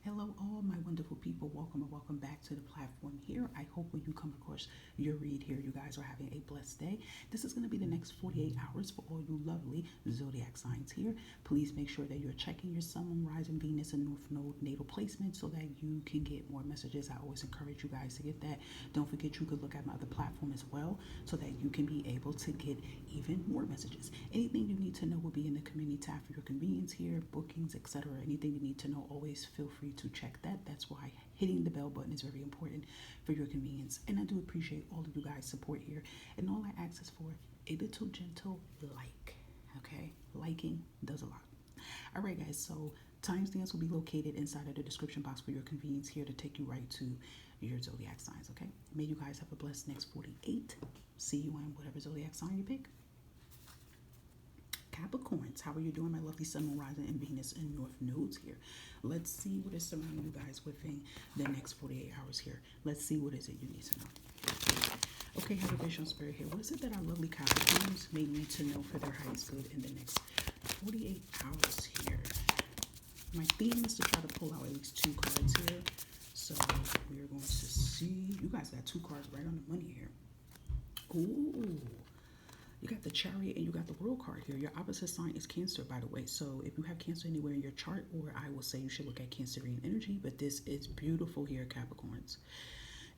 Hello, all my wonderful people. Welcome and welcome back to the platform here. I hope when you come across your read here, you guys are having a blessed day. This is going to be the next 48 hours for all you lovely Zodiac signs here. Please make sure that you're checking your Sun, Moon, Rising, Venus, and North Node natal placement so that you can get more messages. I always encourage you guys to get that. Don't forget you could look at my other platform as well so that you can be able to get even more messages. Anything you need to know will be in the community tab for your convenience here, bookings, etc. Anything you need to know, always feel free to check that. That's why hitting the bell button is very important for your convenience. And I do appreciate all of you guys' support here. And all I ask is for a little gentle like. Okay? Liking does a lot. All right, guys. So timestamps will be located inside of the description box for your convenience here to take you right to your Zodiac signs. Okay? May you guys have a blessed next 48. See you in whatever Zodiac sign you pick. Capricorns, how are you doing, my lovely Sun, Moon, Rising, and Venus and North nodes here? Let's see what is surrounding you guys within the next 48 hours here. Let's see what is it you need to know. Okay, have a vision spirit here. What is it that our lovely Capricorns may need to know for their highest good in the next 48 hours here? My theme is to try to pull out at least 2 cards here. So we are going to see. You guys got 2 cards right on the money here. Ooh. You got the Chariot and you got the World card here. Your opposite sign is Cancer, by the way. So if you have Cancer anywhere in your chart, or I will say you should look at Cancerian energy, but this is beautiful here, Capricorns.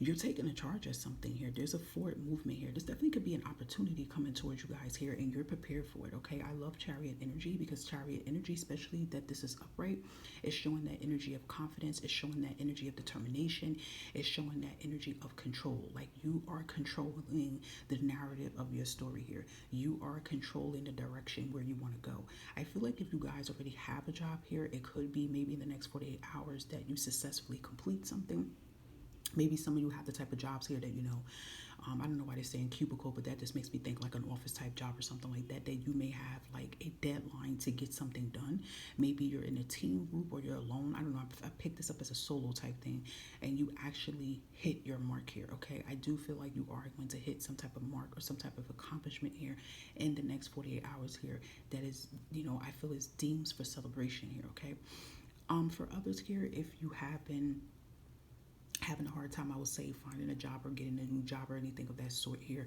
You're taking a charge at something here. There's a forward movement here. This definitely could be an opportunity coming towards you guys here, and you're prepared for it, okay? I love Chariot energy because Chariot energy, especially that this is upright, is showing that energy of confidence. It's showing that energy of determination. It's showing that energy of control. Like you are controlling the narrative of your story here. You are controlling the direction where you want to go. I feel like if you guys already have a job here, it could be maybe in the next 48 hours that you successfully complete something. Maybe some of you have the type of jobs here that, I don't know why they're saying cubicle, but that just makes me think like an office type job or something like that, that you may have like a deadline to get something done. Maybe you're in a team group or you're alone. I don't know. I picked this up as a solo type thing, and you actually hit your mark here, okay? I do feel like you are going to hit some type of mark or some type of accomplishment here in the next 48 hours here that is, I feel is deemed for celebration here, okay? For others here, if you have been having a hard time, I would say, finding a job or getting a new job or anything of that sort here,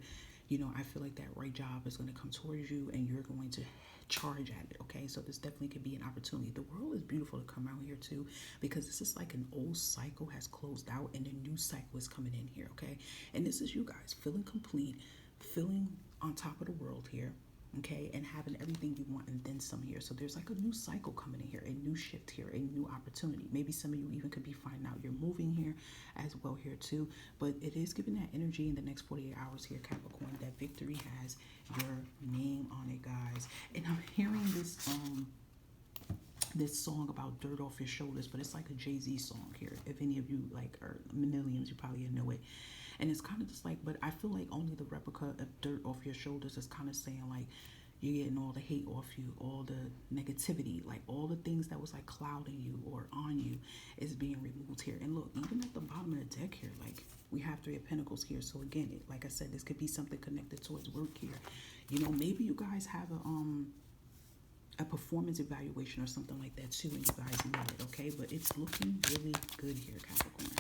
I feel like that right job is going to come towards you and you're going to charge at it, okay? So this definitely could be an opportunity. The world is beautiful to come out here too, because this is like an old cycle has closed out and a new cycle is coming in here, okay? And this is you guys feeling complete, feeling on top of the world here, okay, and having everything you want and then some here. So there's like a new cycle coming in here, a new shift here, a new opportunity. Maybe some of you even could be finding out you're moving here as well here too. But it is giving that energy in the next 48 hours here, Capricorn, that victory has your name on it, guys. And I'm hearing this song about dirt off your shoulders, but it's like a Jay-Z song here. If any of you like are millennials, you probably know it. And it's kind of just like, but I feel like only the replica of dirt off your shoulders is kind of saying like, you're getting all the hate off you, all the negativity, like all the things that was like clouding you or on you is being removed here. And look, even at the bottom of the deck here, like we have 3 of Pentacles here. So again, like I said, this could be something connected towards work here. Maybe you guys have a performance evaluation or something like that too, and you guys know it, okay? But it's looking really good here, Capricorn.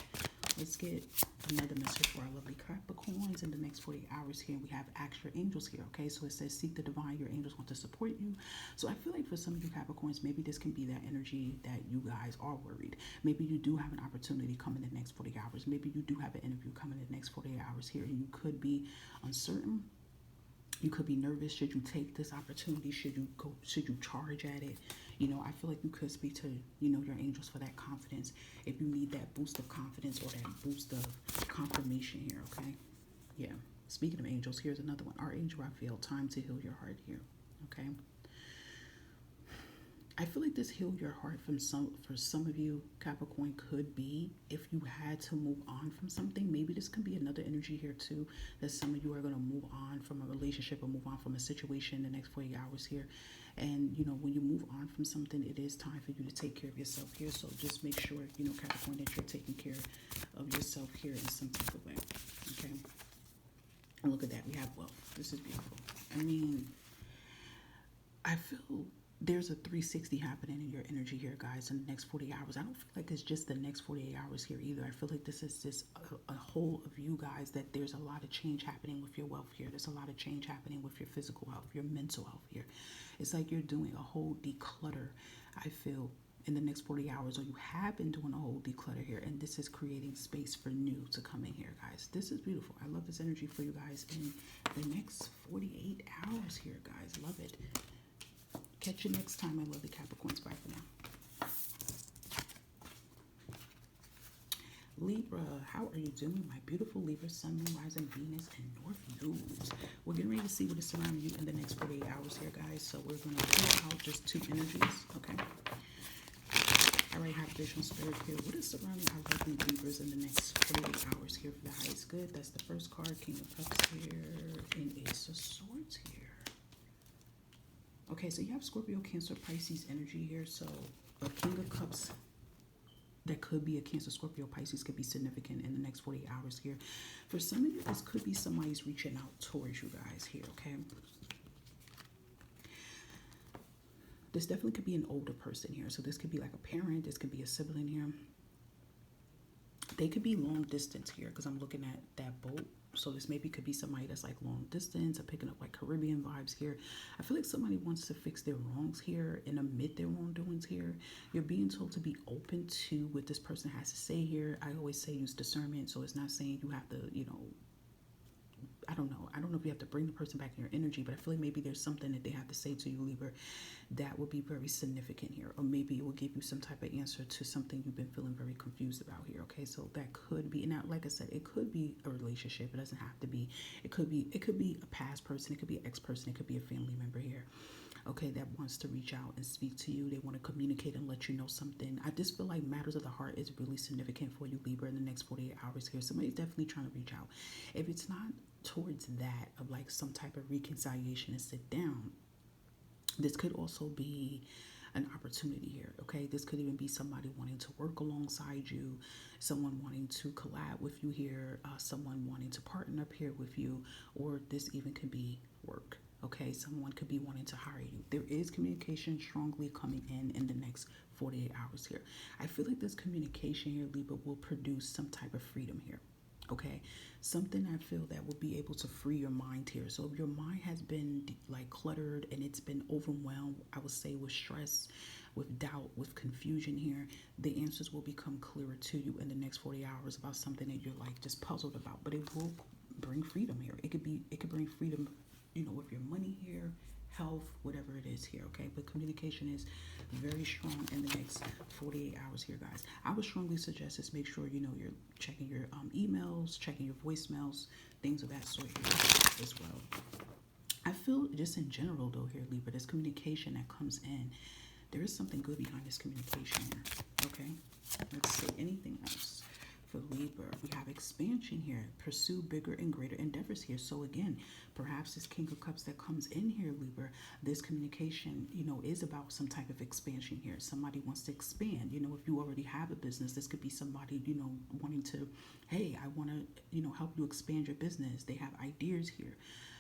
Let's get another message for our lovely Capricorns in the next 48 hours here. We have extra angels here, okay? So it says, seek the divine. Your angels want to support you. So I feel like for some of you Capricorns, maybe this can be that energy that you guys are worried. Maybe you do have an opportunity coming in the next 48 hours. Maybe you do have an interview coming in the next 48 hours here, and you could be uncertain. You could be nervous. Should you take this opportunity? Should you charge at it? I feel like you could speak to, your angels for that confidence if you need that boost of confidence or that boost of confirmation here, okay? Yeah. Speaking of angels, here's another one. Archangel Raphael, time to heal your heart here, okay? I feel like this heal your heart for some of you, Capricorn, could be if you had to move on from something. Maybe this could be another energy here too, that some of you are going to move on from a relationship or move on from a situation in the next 48 hours here. And, when you move on from something, it is time for you to take care of yourself here. So just make sure, Capricorn, that you're taking care of yourself here in some type of way, okay? And look at that. We have wealth. This is beautiful. I mean, I feel there's a 360 happening in your energy here, guys, in the next 48 hours. I don't feel like it's just the next 48 hours here either. I feel like this is just a whole of you guys, that there's a lot of change happening with your wealth here. There's a lot of change happening with your physical health, your mental health here. It's like you're doing a whole declutter, I feel, in the next 40 hours, or you have been doing a whole declutter here, and this is creating space for new to come in here, guys. This is beautiful. I love this energy for you guys in the next 48 hours here, guys. Love it. Catch you next time. I love the Capricorns. Bye for now. Libra, how are you doing, my beautiful Libra, Sun, Moon, Rising, Venus, and North Nodes? We're getting ready to see what is surrounding you in the next 48 hours here, guys. So we're going to pull out just 2 energies, okay? All right, have visual spirit here. What is surrounding our lovely Libras in the next 48 hours here for the highest good? That's the first card, King of Cups here, and Ace of Swords here. Okay, so you have Scorpio, Cancer, Pisces energy here. So a King of Cups that could be a Cancer, Scorpio, Pisces could be significant in the next 48 hours here. For some of you, this could be somebody's reaching out towards you guys here, okay? This definitely could be an older person here. So this could be like a parent. This could be a sibling here. They could be long distance here because I'm looking at that boat. So this maybe could be somebody that's like long distance or picking up like Caribbean vibes here. I feel like somebody wants to fix their wrongs here and admit their wrongdoings here. You're being told to be open to what this person has to say here. I always say use discernment. So it's not saying you have to, you know, I don't know if you have to bring the person back in your energy, but I feel like maybe there's something that they have to say to you, Libra, that would be very significant here. Or maybe it will give you some type of answer to something you've been feeling very confused about here, okay? So that could be, and now, like I said, it could be a relationship. It doesn't have to be. It could be a past person. It could be an ex-person. It could be a family member here, okay, that wants to reach out and speak to you. They want to communicate and let you know something. I just feel like matters of the heart is really significant for you, Libra, in the next 48 hours here. Somebody's definitely trying to reach out. If it's not towards that of like some type of reconciliation and sit down, this could also be an opportunity here, okay? This could even be somebody wanting to work alongside you, someone wanting to collab with you here, someone wanting to partner up here with you, or this even could be work. Okay, someone could be wanting to hire you. There is communication strongly coming in the next 48 hours here. I feel like this communication here, Libra, will produce some type of freedom here. Okay, something I feel that will be able to free your mind here. So if your mind has been like cluttered and it's been overwhelmed, I would say with stress, with doubt, with confusion here, the answers will become clearer to you in the next 40 hours about something that you're like just puzzled about. But it will bring freedom here. It could bring freedom, you know, with your money here, health, whatever it is here, okay? But communication is very strong in the next 48 hours here, guys. I would strongly suggest this. Make sure, you know, you're checking your emails, checking your voicemails, things of that sort here as well. I feel just in general, though, here, Libra, this communication that comes in, there is something good behind this communication here, okay? Let's see, anything else? For Libra, we have expansion here. Pursue bigger and greater endeavors here. So again, perhaps this King of Cups that comes in here, Libra, this communication, you know, is about some type of expansion here. Somebody wants to expand. You know, if you already have a business, this could be somebody, you know, wanting to, hey, I want to, you know, help you expand your business. They have ideas here,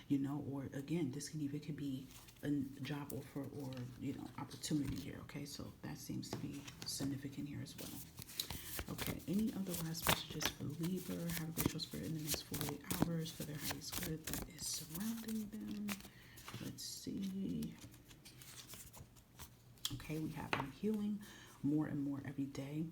you know, or again, this can even could be a job offer or, you know, opportunity here. Okay, so that seems to be significant here as well. Okay, any other last messages for Libra? Have a visual spirit in the next 48 hours for their highest good that is surrounding them. Let's see. Okay, we have them healing more and more every day.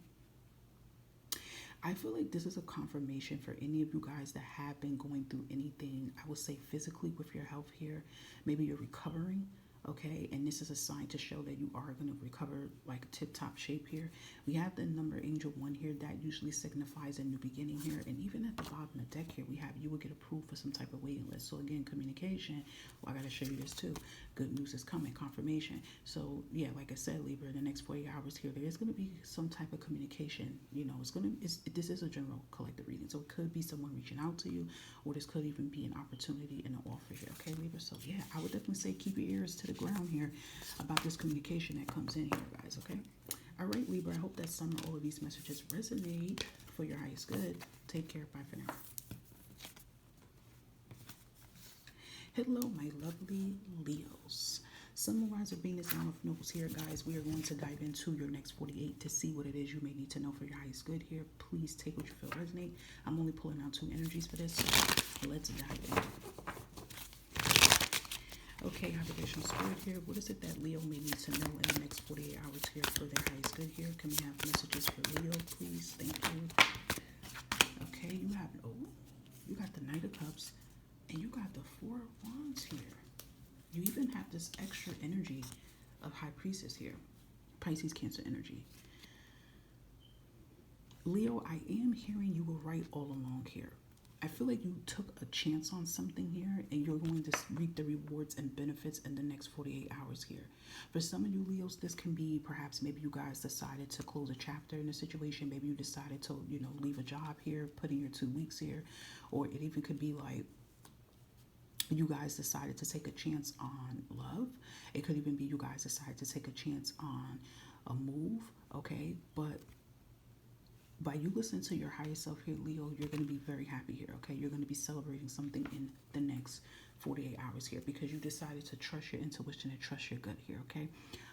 I feel like this is a confirmation for any of you guys that have been going through anything, I would say physically with your health here. Maybe you're recovering. Okay, and this is a sign to show that you are going to recover like tip-top shape here. We have the number angel 1 here. That usually signifies a new beginning here. And even at the bottom of the deck here, we have you will get approved for some type of waiting list. So again, communication. Well, I got to show you this too. Good news is coming, confirmation. So yeah, like I said, Libra, in the next 40 hours here, there is going to be some type of communication. You know, this is a general collective reading. So it could be someone reaching out to you, or this could even be an opportunity and an offer here. Okay, Libra. So yeah, I would definitely say keep your ears to the ground here about this communication that comes in here, guys. Okay, all right, Libra, I hope that some or all of these messages resonate for your highest good. Take care. Bye for now. Hello, my lovely Leos. Sun, Moon, Rising, Venus, and North Nodes here, guys. We are going to dive into your next 48 to see what it is you may need to know for your highest good here. Please take what you feel resonate. I'm only pulling out 2 energies for this. So let's dive in. Okay, Vibrational Spirit here. What is it that Leo may need to know in the next 48 hours here for their highest good here? Can we have messages for Leo, please? Thank you. Okay, you have, you got the Knight of Cups, and you got the 4 of Wands here. You even have this extra energy of High Priestess here. Pisces, Cancer energy. Leo, I am hearing you were right all along here. I feel like you took a chance on something here, and you're going to reap the rewards and benefits in the next 48 hours here. For some of you Leos, this can be perhaps maybe you guys decided to close a chapter in a situation. Maybe you decided to, leave a job here, put in your 2 weeks here. Or it even could be like you guys decided to take a chance on love. It could even be you guys decided to take a chance on a move, okay? But by you listening to your higher self here, Leo, you're going to be very happy here, okay? You're going to be celebrating something in the next 48 hours here because you decided to trust your intuition and trust your gut here, okay?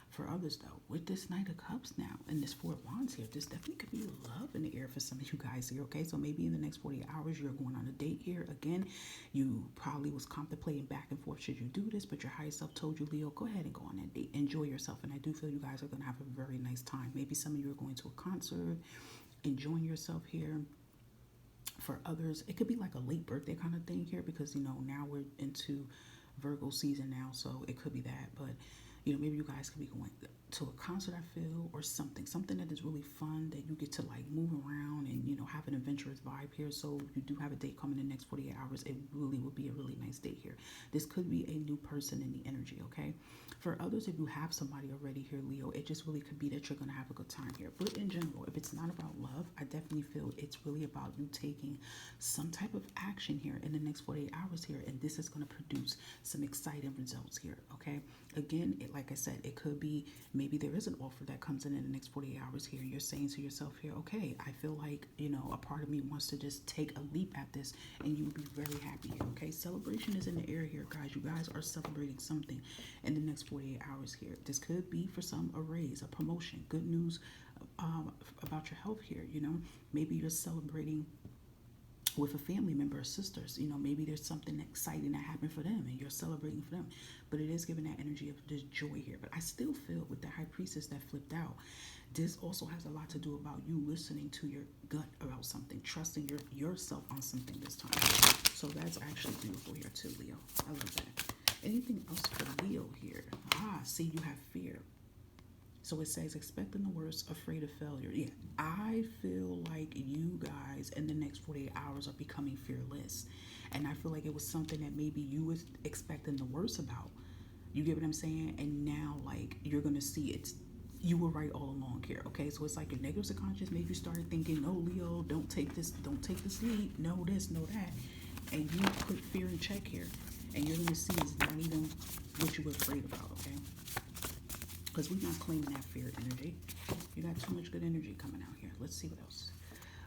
For others, though, with this Knight of Cups now and this 4 of Wands here, this definitely could be love in the air for some of you guys here, okay? So maybe in the next 48 hours, you're going on a date here. Again, you probably was contemplating back and forth, should you do this? But your higher self told you, Leo, go ahead and go on that date. Enjoy yourself. And I do feel you guys are going to have a very nice time. Maybe some of you are going to a concert, enjoying yourself here. For others, it could be like a late birthday kind of thing here because, now we're into Virgo season now. So it could be that. But maybe you guys could be going to a concert, I feel, or something that is really fun that you get to like move around and, have an adventurous vibe here. So if you do have a date coming in the next 48 hours, it really would be a really nice date here. This could be a new person in the energy, okay? For others, if you have somebody already here, Leo, it just really could be that you're going to have a good time here. But in general, if it's not about love, I definitely feel it's really about you taking some type of action here in the next 48 hours here. And this is going to produce some exciting results here, okay? Again, like I said, it could be maybe there is an offer that comes in the next 48 hours here. You're saying to yourself here, okay, I feel like, a part of me wants to just take a leap at this, and you will be very happy here, okay? Celebration is in the air here, guys. You guys are celebrating something in the next 48 hours here. This could be for some a raise, a promotion, good news about your health here, Maybe you're celebrating with a family member or sisters, maybe there's something exciting that happened for them and you're celebrating for them. But it is giving that energy of this joy here. But I still feel with the High Priestess that flipped out, this also has a lot to do about you listening to your gut about something, trusting yourself on something this time. So that's actually beautiful here too, Leo. I love that. Anything else for Leo here? See, you have fear. So it says, expecting the worst, afraid of failure. Yeah, I feel like you guys in the next 48 hours are becoming fearless. And I feel like it was something that maybe you was expecting the worst about. You get what I'm saying? And now, like, you're going to see you were right all along here, okay? So it's like your negative subconscious maybe you started thinking, no, Leo, don't take this leap, no this, no that. And you put fear in check here. And you're going to see it's not even what you were afraid about, okay? Because we're not claiming that fear energy. You got too much good energy coming out here. Let's see what else.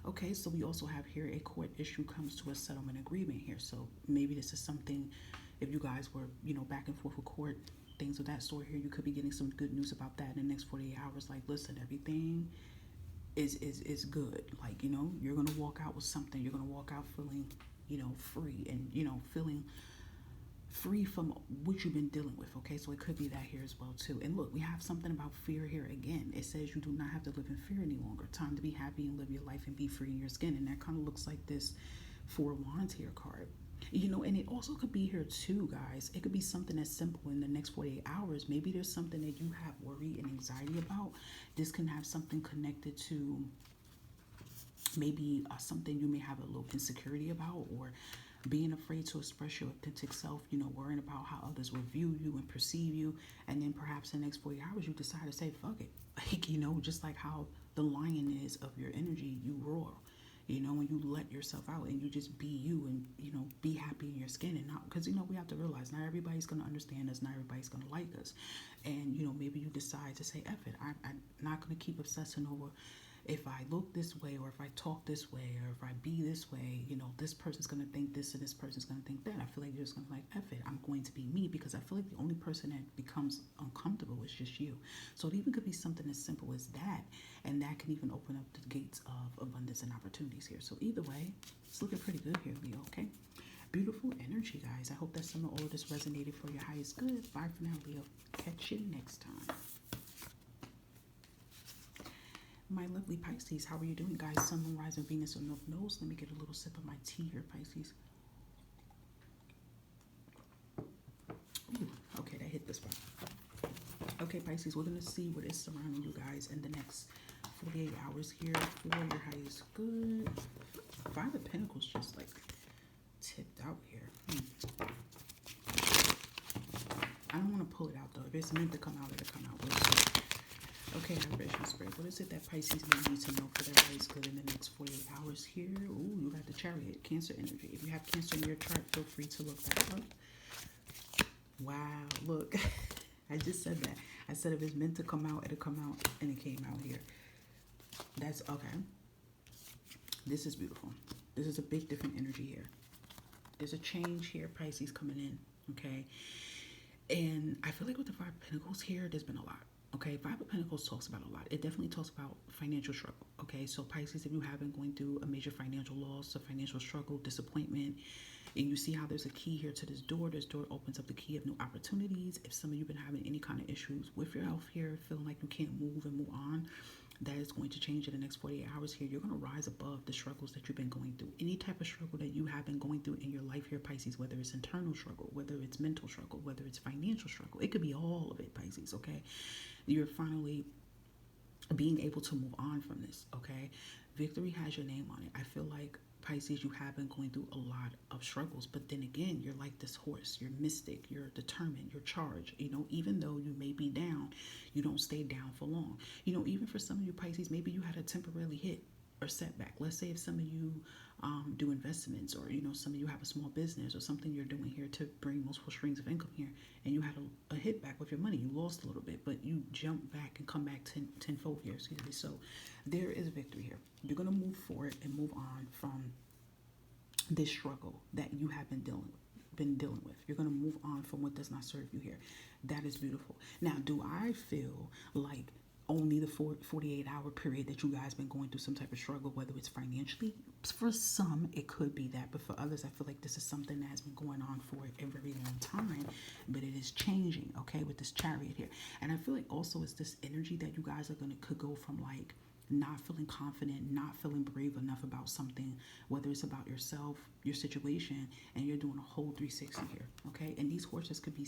Okay, so we also have here a court issue comes to a settlement agreement here. So maybe this is something, if you guys were, back and forth with court, things of that sort here, you could be getting some good news about that in the next 48 hours. Like, listen, everything is good. Like, you're going to walk out with something. You're going to walk out feeling, free and, feeling free from what you've been dealing with, okay? So it could be that here as well too. And look, we have something about fear here again. It says you do not have to live in fear any longer. Time to be happy and live your life and be free in your skin. And that kind of looks like this 4 of Wands here card. And it also could be here too, guys. It could be something as simple in the next 48 hours. Maybe there's something that you have worry and anxiety about. This can have something connected to maybe something you may have a little insecurity about, or being afraid to express your authentic self, worrying about how others will view you and perceive you. And then perhaps in the next 40 hours, you decide to say, fuck it. Like, just like how the lion is of your energy, you roar, when you let yourself out and you just be you and, be happy in your skin. And not, because, we have to realize not everybody's going to understand us. Not everybody's going to like us. And, maybe you decide to say, F it. I'm not going to keep obsessing over if I look this way, or if I talk this way, or if I be this way, you know, this person's going to think this and this person's going to think that. I feel like you're just going to like, F it, I'm going to be me, because I feel like the only person that becomes uncomfortable is just you. So it even could be something as simple as that, and that can even open up the gates of abundance and opportunities here. So either way, it's looking pretty good here, Leo, okay? Beautiful energy, guys. I hope that some of all of this resonated for your highest good. Bye for now, Leo. Catch you next time. My lovely Pisces, how are you doing, guys? Sun, Moon, Rising, Venus, or North Node. Let me get a little sip of my tea here, Pisces. Ooh, okay, that hit the spot. Okay, Pisces, we're going to see what is surrounding you guys in the next 48 hours here for your highest good. Five of Pentacles just like tipped out here. I don't want to pull it out, though. If it's meant to come out, it'll come out. We'll see. Okay, vibration spread. What is it that Pisces may need to know for their highest good in the next 48 hours here? Ooh, you got the Chariot, Cancer energy. If you have Cancer in your chart, feel free to look that up. Wow, look. I just said that. I said if it's meant to come out, it'll come out, and it came out here. That's okay. This is beautiful. This is a big different energy here. There's a change here, Pisces, coming in, okay? And I feel like with the Five of Pentacles here, there's been a lot. Okay, Five of Pentacles talks about a lot. It definitely talks about financial struggle. Okay, so Pisces, if you have been going through a major financial loss, a financial struggle, disappointment, and you see how there's a key here to this door opens up the key of new opportunities. If some of you have been having any kind of issues with your health here, feeling like you can't move and move on, that is going to change in the next 48 hours here. You're going to rise above the struggles that you've been going through. Any type of struggle that you have been going through in your life here, Pisces, whether it's internal struggle, whether it's mental struggle, whether it's financial struggle, it could be all of it, Pisces, okay? You're finally being able to move on from this, okay? Victory has your name on it. I feel like, Pisces, you have been going through a lot of struggles, but then again, you're like this horse. You're mystic, you're determined, you're charged. You know, even though you may be down, you don't stay down for long. You know, even for some of you, Pisces, maybe you had a temporary hit or setback. Let's say if some of you do investments, or, you know, some of you have a small business or something you're doing here to bring multiple streams of income here, and you had a hit back with your money. You lost a little bit, but you jump back and come back tenfold here, excuse me. So there is a victory here. You're going to move forward and move on from this struggle that you have been dealing with. You're going to move on from what does not serve you here. That is beautiful. Now, do I feel like only the 48-hour period that you guys been going through some type of struggle, whether it's financially? For some, it could be that, but for others, I feel like this is something that has been going on for a very long time, but it is changing, okay, with this Chariot here. And I feel like also it's this energy that you guys could go from like not feeling confident, not feeling brave enough about something, whether it's about yourself, your situation, and you're doing a whole 360 here, okay? And these horses could be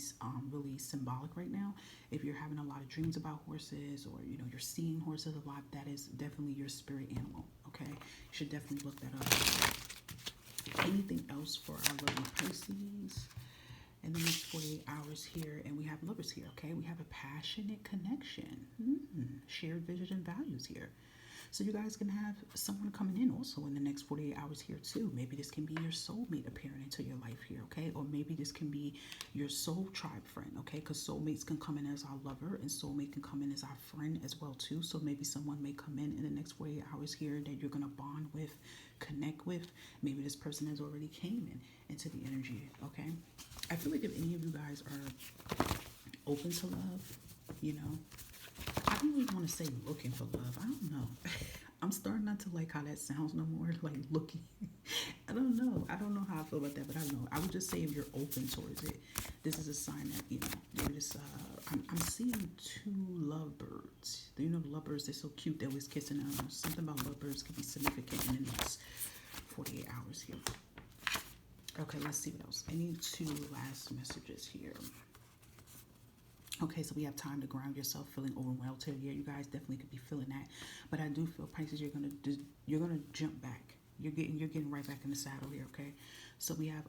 really symbolic right now. If you're having a lot of dreams about horses, or, you know, you're seeing horses a lot, that is definitely your spirit animal, okay? You should definitely look that up. Anything else for our lovely Pisces in the next 48 hours here? And we have lovers here, okay? We have a passionate connection, shared vision and values here. So you guys can have someone coming in also in the next 48 hours here too. Maybe this can be your soulmate appearing into your life here, okay? Or maybe this can be your soul tribe friend, okay? Because soulmates can come in as our lover, and soulmate can come in as our friend as well too. So maybe someone may come in the next 48 hours here that you're going to bond with, connect with. Maybe this person has already came into the energy, okay? I feel like if any of you guys are open to love, you know, I don't really want to say looking for love. I don't know. I'm starting not to like how that sounds no more, like looking. I don't know. I don't know how I feel about that, but I don't know. I would just say if you're open towards it, this is a sign that, you know, you're just, I'm seeing two lovebirds. You know, the lovebirds, they're so cute. They're always kissing them. Something about lovebirds could be significant in the next 48 hours here. Okay, let's see what else. I need two last messages here. Okay, so we have time to ground yourself, feeling overwhelmed here. Yeah, you guys definitely could be feeling that. But I do feel, Pisces, you're gonna jump back. You're getting right back in the saddle here, okay? So we have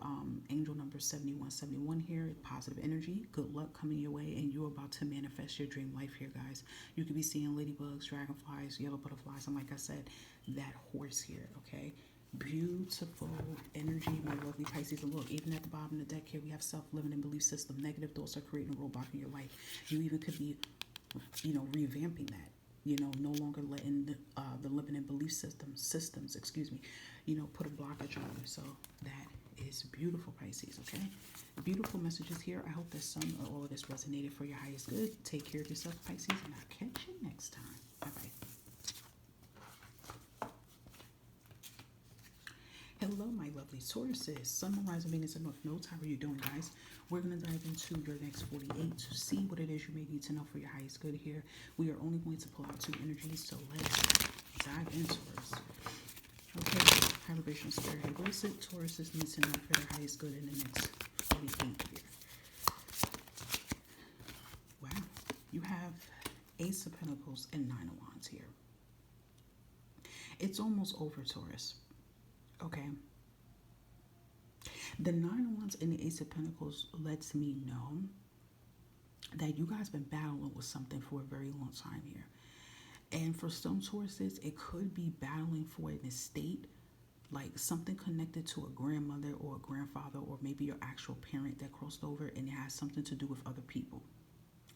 angel number 7171 here, positive energy, good luck coming your way, and you're about to manifest your dream life here, guys. You could be seeing ladybugs, dragonflies, yellow butterflies, and like I said, that horse here, okay? Beautiful energy, my lovely Pisces. And look, even at the bottom of the deck here, we have self-limiting belief system. Negative thoughts are creating a roadblock in your life. You even could be, you know, revamping that. you know, no longer letting the limiting belief systems, excuse me, you know, put a blockage on you. So that is beautiful, Pisces, okay? Beautiful messages here. I hope that some or all of this resonated for your highest good. Take care of yourself, Pisces, and I'll catch you next time. Bye-bye. Hello, my lovely Tauruses. Sun, Moon, Rising, Venus, and North Nodes. How are you doing, guys? We're going to dive into your next 48 to see what it is you may need to know for your highest good here. We are only going to pull out 2 energies, so let's dive in, Taurus. Okay, high vibrational spirit here. What is it Tauruses need to know for their highest good in the next 48 here? Wow. You have Ace of Pentacles and 9 of Wands here. It's almost over, Taurus. Okay. The 9 of Wands and the Ace of Pentacles lets me know that you guys been battling with something for a very long time here. And for some Tauruses, it could be battling for an estate, like something connected to a grandmother or a grandfather or maybe your actual parent that crossed over, and it has something to do with other people.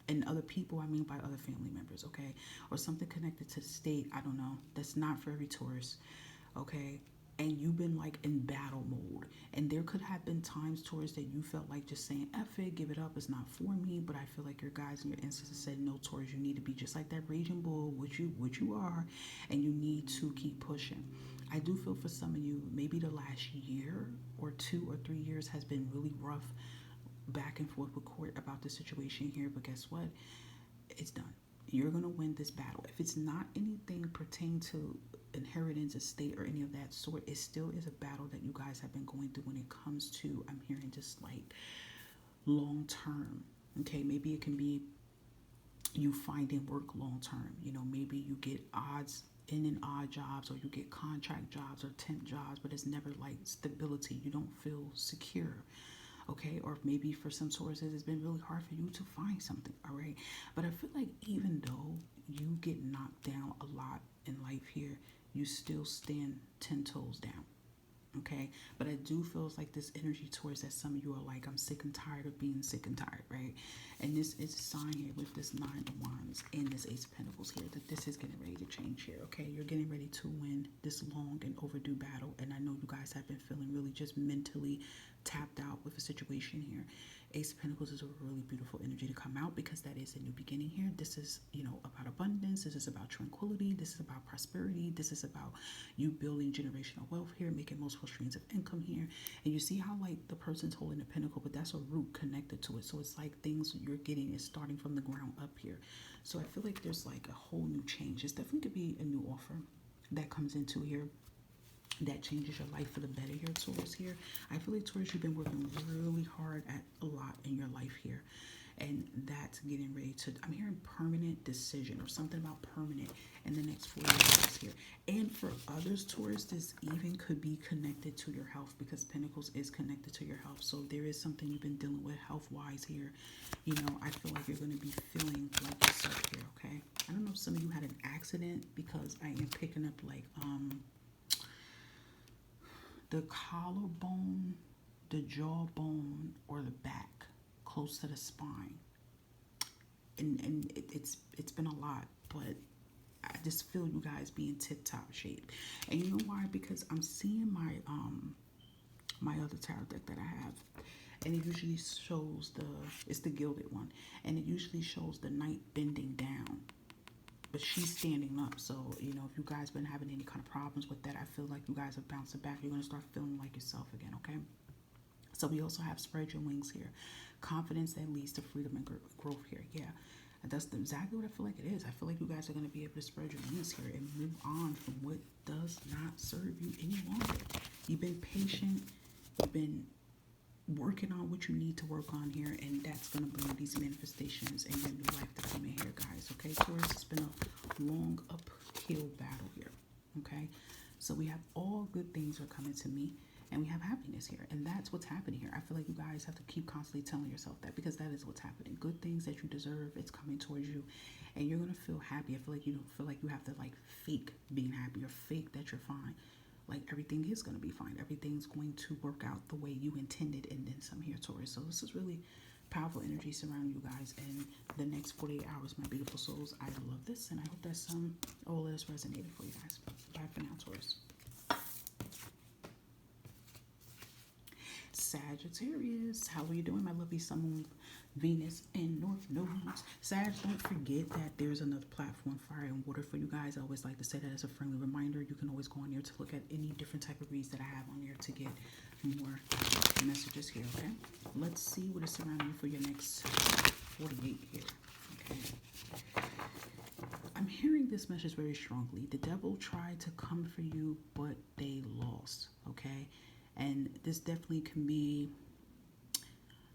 And other people, I mean by other family members, okay? Or something connected to the state, I don't know. That's not for every Taurus, okay? And you've been like in battle mode. And there could have been times, Taurus, that you felt like just saying, F it, give it up, it's not for me. But I feel like your guides and your ancestors said, no, Taurus, you need to be just like that raging bull, which you are, and you need to keep pushing. I do feel for some of you, maybe the last year or 2 or 3 years has been really rough back and forth with court about the situation here. But guess what? It's done. You're going to win this battle. If it's not anything pertaining to inheritance, estate, or any of that sort, it still is a battle that you guys have been going through when it comes to, I'm hearing just like long term. Okay, maybe it can be you finding work long term. You know, maybe you get odds in and odd jobs, or you get contract jobs or temp jobs, but it's never like stability. You don't feel secure. Okay, or maybe for some Tauruses, it's been really hard for you to find something, all right? But I feel like even though you get knocked down a lot in life here, you still stand 10 toes down, okay? But I do feel like this energy towards that some of you are like, I'm sick and tired of being sick and tired, right? And this is a sign here with this 9 of Wands and this Ace of Pentacles here that this is getting ready to change here, okay? You're getting ready to win this long and overdue battle. And I know you guys have been feeling really just mentally tapped out with a situation here. Ace of Pentacles is a really beautiful energy to come out because that is a new beginning here. This is, you know, about abundance. This is about tranquility. This is about prosperity. This is about you building generational wealth here, making multiple streams of income here. And you see how like the person's holding a pentacle, but that's a root connected to it. So it's like things you're getting is starting from the ground up here. So I feel like there's like a whole new change. This definitely could be a new offer that comes into here that changes your life for the better here, Taurus here. I feel like, Taurus, you've been working really hard at a lot in your life here. And that's getting ready to, I'm hearing permanent decision or something about permanent in the next 4 years here. And for others, Taurus, this even could be connected to your health because Pentacles is connected to your health. So there is something you've been dealing with health-wise here. You know, I feel like you're going to be feeling like yourself here, okay? I don't know if some of you had an accident because I am picking up like, the collarbone, the jawbone, or the back, close to the spine. And it's been a lot, but I just feel you guys be in tip-top shape. And you know why? Because I'm seeing my my other tarot deck that I have, and it usually shows it's the gilded one, and it usually shows the knight bending down. But she's standing up. So, you know, if you guys been having any kind of problems with that, I feel like you guys are bouncing back. You're going to start feeling like yourself again, okay? So we also have spread your wings here. Confidence that leads to freedom and growth here. Yeah, that's exactly what I feel like it is. I feel like you guys are going to be able to spread your wings here and move on from what does not serve you any longer. You've been patient. You've been working on what you need to work on here, and that's going to bring these manifestations in your new life to come in here, guys. Okay, Taurus, it's been a long uphill battle here. Okay, so we have all good things are coming to me, and we have happiness here, and that's what's happening here. I feel like you guys have to keep constantly telling yourself that because that is what's happening. Good things that you deserve, it's coming towards you, and you're going to feel happy. I feel like you don't feel like you have to like fake being happy or fake that you're fine. Like everything is going to be fine. Everything's going to work out the way you intended, and then some here, Taurus. So this is really powerful energy surrounding you guys in the next 48 hours, my beautiful souls. I love this, and I hope that all of this resonated for you guys. Bye for now, Taurus. Sagittarius, how are you doing, my lovely Sun, Moon, Venus, and North Nodes? Sag, don't forget that there's another platform, Fire and Water, for you guys. I always like to say that as a friendly reminder. You can always go on there to look at any different type of reads that I have on there to get more messages here, okay? Let's see what is surrounding you for your next 48 here, okay? I'm hearing this message very strongly. The devil tried to come for you, but they lost, okay? And this definitely can be,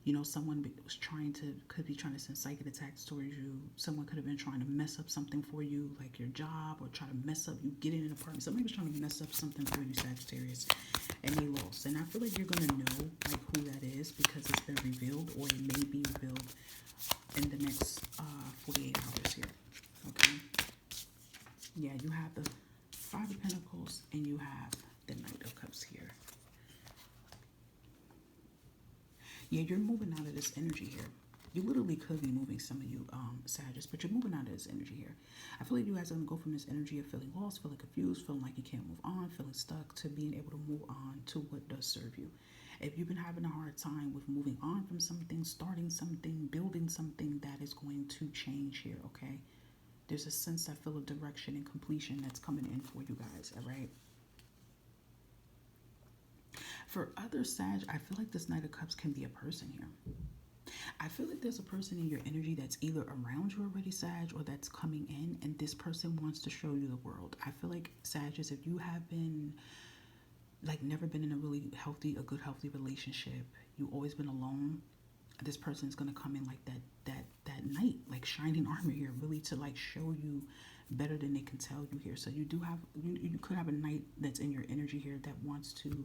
you know, someone was could be trying to send psychic attacks towards you. Someone could have been trying to mess up something for you, like your job, or try to mess up you getting an apartment. Somebody was trying to mess up something for you, Sagittarius, and they lost. And I feel like you're going to know, like, who that is because it's been revealed, or it may be revealed in the next 48 hours here, okay? Yeah, you have the Five of Pentacles, and you have the Knight of Cups here. Yeah, you're moving out of this energy here. You literally could be moving, some of you Sagittarius, but you're moving out of this energy here. I feel like you guys are going to go from this energy of feeling lost, feeling confused, feeling like you can't move on, feeling stuck, to being able to move on to what does serve you. If you've been having a hard time with moving on from something, starting something, building something, that is going to change here, okay? There's a sense, I feel, of direction and completion that's coming in for you guys, all right? For other Sag, I feel like this Knight of Cups can be a person here. I feel like there's a person in your energy that's either around you already, Sag, or that's coming in, and this person wants to show you the world. I feel like, Sag, if you have been, like, never been in a really healthy, a good, healthy relationship, you've always been alone, this person is going to come in like that knight, like shining armor here, really to, like, show you better than they can tell you here. So you do have, you could have a knight that's in your energy here that wants to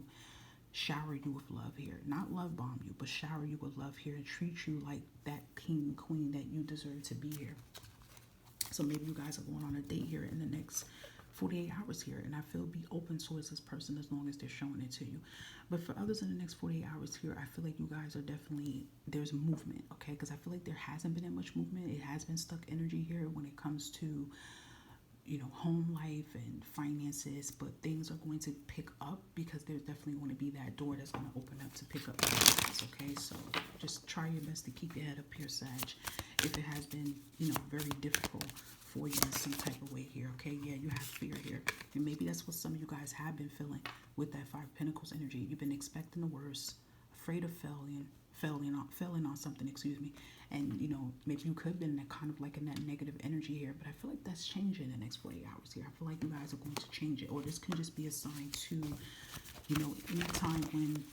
shower you with love here. Not love bomb you, but shower you with love here and treat you like that king, queen that you deserve to be here. So maybe you guys are going on a date here in the next 48 hours here, and I feel be open towards this person as long as they're showing it to you. But for others in the next 48 hours here, I feel like you guys are definitely, there's movement, okay? Because I feel like there hasn't been that much movement. It has been stuck energy here when it comes to, you know, home life and finances, but things are going to pick up because there's definitely going to be that door that's going to open up to pick up things, okay? So just try your best to keep your head up here, Sag, if it has been, you know, very difficult for you in some type of way here, okay? Yeah, you have fear here, and maybe that's what some of you guys have been feeling with that Five of Pentacles energy. You've been expecting the worst, afraid of failing on something, excuse me. And, you know, maybe you could have been in that kind of like in that negative energy here, but I feel like that's changing in the next 48 hours here. I feel like you guys are going to change it, or this can just be a sign to, you know, any time when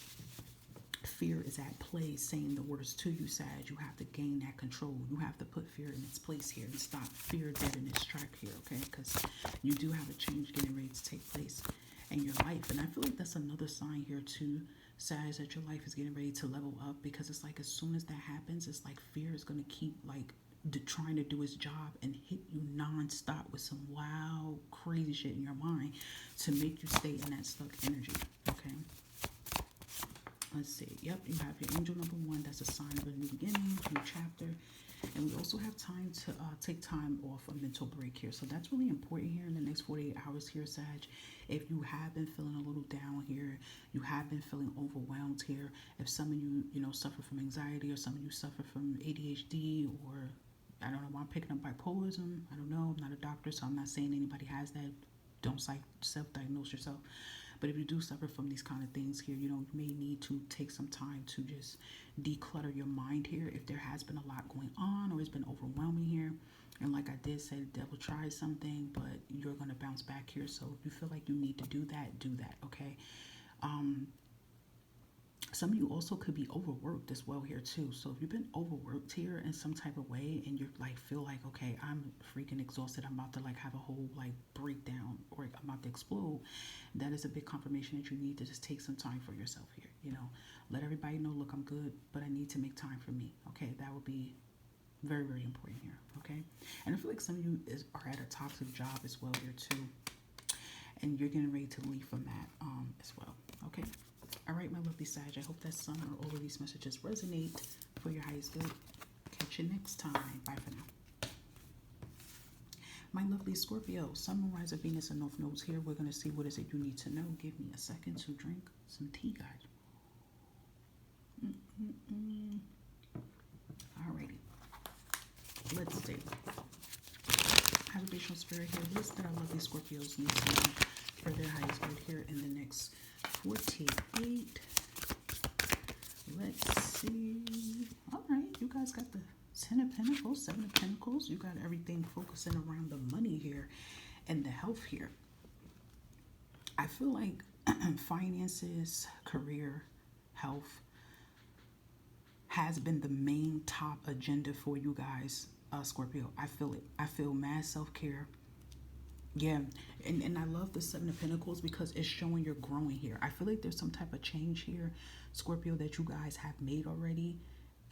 fear is at play saying the words to you, Sag, you have to gain that control. You have to put fear in its place here and stop fear dead in its track here, okay? Because you do have a change getting ready to take place in your life. And I feel like that's another sign here too, Sag, that your life is getting ready to level up, because it's like as soon as that happens, it's like fear is going to keep like trying to do its job and hit you non-stop with some wild, crazy shit in your mind to make you stay in that stuck energy, okay? Let's see. Yep, you have your angel number 1. That's a sign of a new beginning, new chapter. And we also have time to take time off a mental break here. So that's really important here in the next 48 hours here, Sag. If you have been feeling a little down here, you have been feeling overwhelmed here, if some of you, you know, suffer from anxiety, or some of you suffer from ADHD, or I don't know why I'm picking up bipolarism. I don't know. I'm not a doctor, so I'm not saying anybody has that. Don't self-diagnose yourself. But if you do suffer from these kind of things here, you know, you may need to take some time to just declutter your mind here if there has been a lot going on or it's been overwhelming here. And like I did say, the devil tries something, but you're going to bounce back here. So if you feel like you need to do that, okay? Some of you also could be overworked as well here too. So if you've been overworked here in some type of way and you're like, feel like, okay, I'm freaking exhausted, I'm about to like have a whole like breakdown, or I'm about to explode, that is a big confirmation that you need to just take some time for yourself here. You know, let everybody know, look, I'm good, but I need to make time for me. Okay, that would be very, very important here. Okay, and I feel like some of you are at a toxic job as well here too, and you're getting ready to leave from that as well. Okay. All right, my lovely Sag, I hope that some or all of these messages resonate for your highest good. Catch you next time. Bye for now. My lovely Scorpio, Sun, Moon, Rising, Venus, and North Nodes here. We're going to see what is it you need to know. Give me a second to drink some tea, guys. Alrighty. Let's see. Vibrational spirit here. What is that our lovely Scorpios need to know for their highest good here in the next 48? Let's see. Alright, you guys got the 10 of Pentacles, 7 of Pentacles. You got everything focusing around the money here and the health here. I feel like finances, career, health has been the main top agenda for you guys, Scorpio. I feel it. I feel mad self-care. Yeah, and I love the 7 of Pentacles because it's showing you're growing here. I feel like there's some type of change here, Scorpio, that you guys have made already.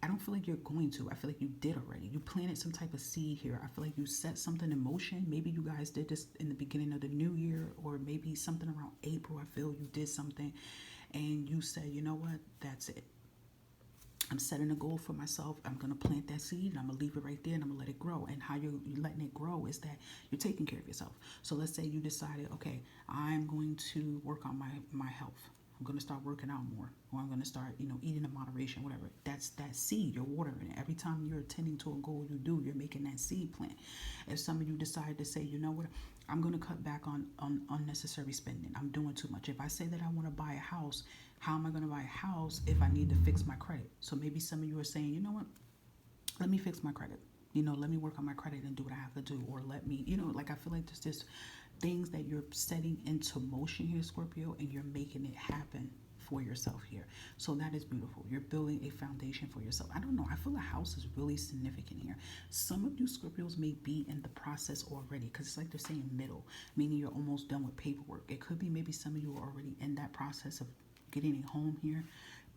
I don't feel like you're going to. I feel like you did already. You planted some type of seed here. I feel like you set something in motion. Maybe you guys did this in the beginning of the new year, or maybe something around April. I feel you did something and you said, you know what, that's it. I'm setting a goal for myself. I'm going to plant that seed and I'm going to leave it right there and I'm going to let it grow. And how you're letting it grow is that you're taking care of yourself. So let's say you decided, okay, I'm going to work on my health. I'm going to start working out more, or I'm going to start, eating in moderation, whatever. That's that seed. You're watering it. Every time you're attending to a goal you're making that seed plant. If some of you decide to say, you know what, I'm going to cut back on unnecessary spending. I'm doing too much. If I say that I want to buy a house, how am I going to buy a house if I need to fix my credit? So maybe some of you are saying, you know what, let me fix my credit. Let me work on my credit and do what I have to do. Or let me, I feel like there's this things that you're setting into motion here, Scorpio, and you're making it happen for yourself here. So that is beautiful. You're building a foundation for yourself. I don't know. I feel a house is really significant here. Some of you Scorpios may be in the process already, because it's like they're saying middle, meaning you're almost done with paperwork. It could be maybe some of you are already in that process of getting a home here.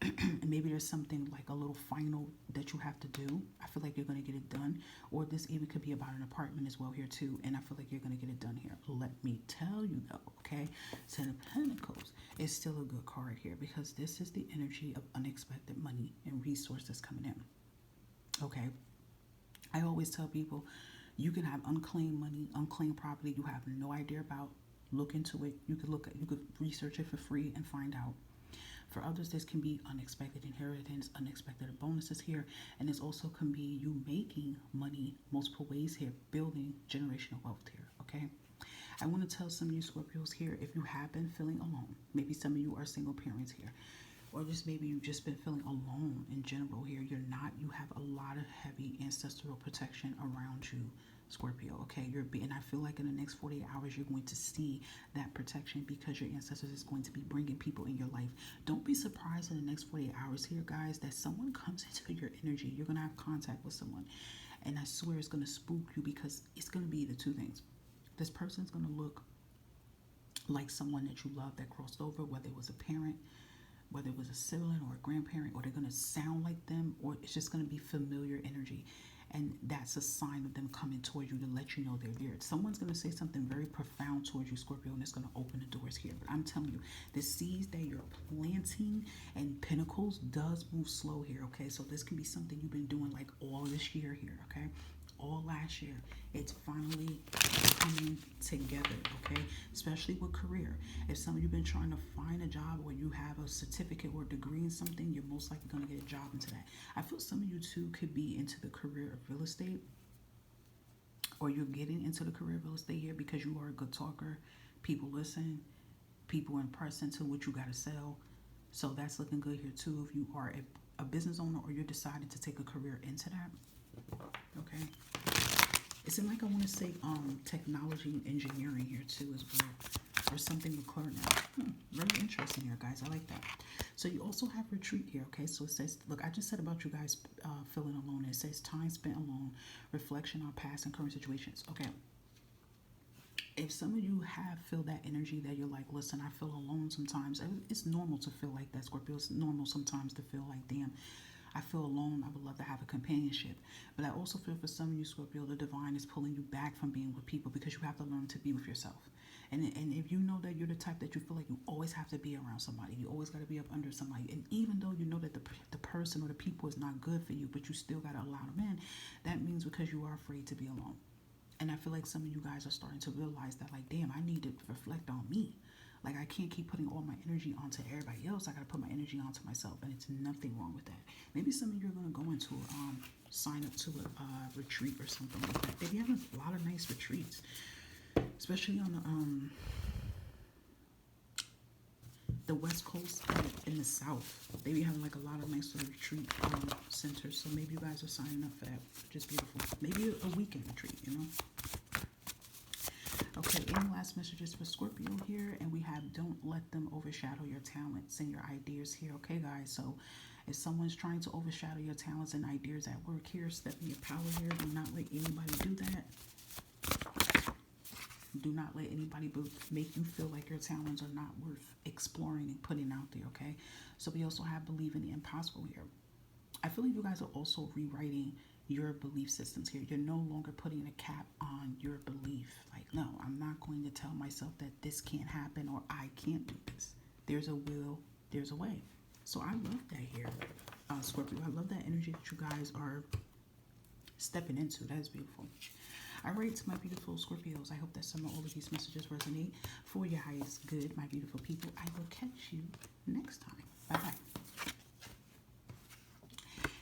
And maybe there's something like a little final that you have to do. I feel like you're going to get it done. Or this even could be about an apartment as well here too. And I feel like you're going to get it done here. Let me tell you though, okay? 10 of Pentacles is still a good card here because this is the energy of unexpected money and resources coming in. Okay? I always tell people you can have unclaimed money, unclaimed property you have no idea about. Look into it. You could research it for free and find out. For others, this can be unexpected inheritance, unexpected bonuses here, and this also can be you making money multiple ways here, building generational wealth here, okay? I want to tell some of you Scorpios here, if you have been feeling alone, maybe some of you are single parents here, or just maybe you've just been feeling alone in general here. You have a lot of heavy ancestral protection around you, Scorpio, okay? And I feel like in the next 48 hours, you're going to see that protection because your ancestors is going to be bringing people in your life. Don't be surprised in the next 48 hours here, guys, that someone comes into your energy. You're going to have contact with someone. And I swear it's going to spook you because it's going to be the two things. This person's going to look like someone that you love that crossed over, whether it was a parent, whether it was a sibling or a grandparent, or they're going to sound like them, or it's just going to be familiar energy. And that's a sign of them coming towards you to let you know they're there. Someone's going to say something very profound towards you, Scorpio, and it's going to open the doors here. But I'm telling you, the seeds that you're planting and Pentacles does move slow here, okay? So this can be something you've been doing like all this year here, okay? All last year. It's finally coming together, okay? Especially with career. If some of you have been trying to find a job or you have a certificate or a degree in something, you're most likely going to get a job into that. I feel some of you too could be into the career of real estate, or you're getting into the career of real estate here because you are a good talker. People listen. People impress into what you got to sell. So that's looking good here too if you are a business owner or you're deciding to take a career into that. Okay. It's like I want to say technology and engineering here too as well, or something with Clarinet. Very interesting here, guys. I like that. So you also have retreat here, okay? So it says, look, I just said about you guys feeling alone. It says time spent alone, reflection on past and current situations. Okay. If some of you feel that energy that you're like, listen, I feel alone sometimes. It's normal to feel like that, Scorpio. It's normal sometimes to feel like, damn, I feel alone. I would love to have a companionship. But I also feel for some of you, Scorpio, the divine is pulling you back from being with people because you have to learn to be with yourself. And if you know that you're the type type that you feel like you always have to be around somebody. You always got to be up under somebody. And even though you know that the person or the people is not good for you, but you still got to allow them in, that means because you are afraid to be alone. And I feel like some of you guys are starting to realize that, like, damn, I need to reflect on me. Like, I can't keep putting all my energy onto everybody else. I got to put my energy onto myself, and it's nothing wrong with that. Maybe some of you are going to go into sign up to a retreat or something like that. They be having a lot of nice retreats, especially on the West Coast and in the South. They be having like a lot of nice little retreat centers. So maybe you guys are signing up for that. Just beautiful. Maybe a weekend retreat, you know. Okay, any last messages for Scorpio here? And we have don't let them overshadow your talents and your ideas here. Okay, guys, so if someone's trying to overshadow your talents and ideas at work here, step in your power here. Do not let anybody do that. Do not let anybody make you feel like your talents are not worth exploring and putting out there, okay? So we also have believe in the impossible here. I feel like you guys are also rewriting your belief systems here. You're no longer putting a cap on your belief. Like, no, I'm not going to tell myself that this can't happen or I can't do this. There's a will, there's a way. So I love that here, Scorpio. I love that energy that you guys are stepping into. That is beautiful. All right, my beautiful Scorpios, I hope that some of all of these messages resonate for your highest good, my beautiful people. I will catch you next time. Bye-bye.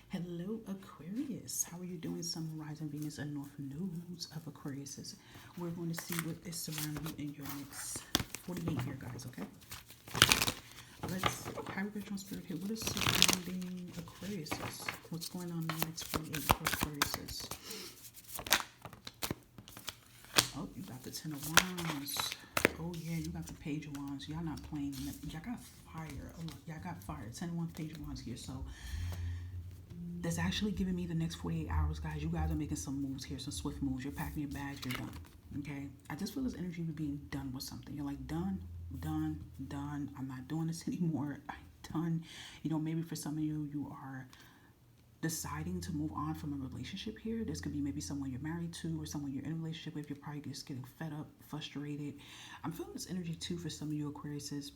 Hello, Aquarius. How are you doing? Sun, rising, Venus, and North nodes of Aquarius. We're going to see what is surrounding you in your next 48 here, guys, okay? Let's see. High Vibrational Spirit here. What is surrounding Aquarius? What's going on in the next 48 for Aquarius? Oh, you got the Ten of Wands. Oh, yeah, you got the Page of Wands. Y'all not playing. Y'all got fire. Oh, y'all got fire. 10 of Wands, Page of Wands here. So that's actually giving me the next 48 hours, guys. You guys are making some moves here, some swift moves. You're packing your bags. You're done. Okay? I just feel this energy of being done with something. You're like, done. I'm not doing this anymore. I'm done. You know, maybe for some of you, you are deciding to move on from a relationship here. This could be maybe someone you're married to or someone you're in a relationship with. You're probably just getting fed up, frustrated. I'm feeling this energy too for some of you Aquariuses.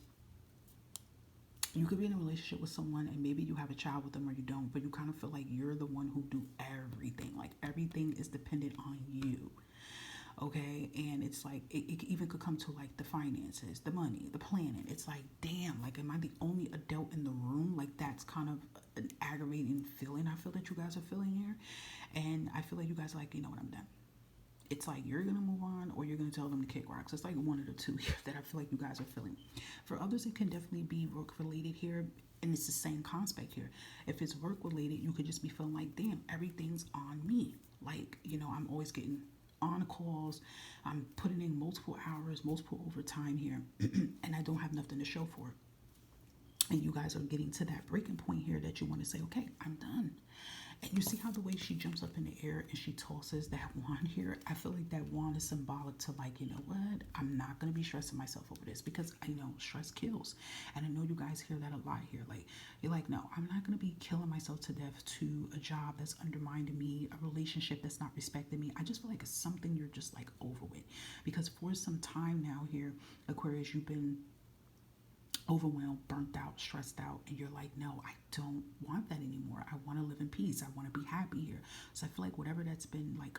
You could be in a relationship with someone and maybe you have a child with them or you don't, but you kind of feel like you're the one who do everything. Like everything is dependent on you. Okay, and it's like it even could come to like the finances, the money, the planning. It's like, damn, like, am I the only adult in the room? Like, that's kind of an aggravating feeling I feel that you guys are feeling here. And I feel like you guys are like, you know what, I'm done. It's like you're gonna move on or you're gonna tell them to kick rocks. It's like one of the two here that I feel like you guys are feeling. For others, it can definitely be work related here, and it's the same concept here. If it's work related, you could just be feeling like, damn, everything's on me. Like, you know, I'm always getting on calls, I'm putting in multiple hours, multiple overtime here, and I don't have nothing to show for it. And you guys are getting to that breaking point here that you want to say, okay, I'm done. And you see how the way she jumps up in the air and she tosses that wand here? I feel like that wand is symbolic to, like, you know what? I'm not going to be stressing myself over this because I know stress kills. And I know you guys hear that a lot here. Like, you're like, no, I'm not going to be killing myself to death to a job that's undermining me, a relationship that's not respecting me. I just feel like it's something you're just like over with. Because for some time now here, Aquarius, you've been overwhelmed, burnt out, stressed out, and you're like, no, I don't want that anymore. I want to live in peace. I want to be happy here. So I feel like whatever that's been like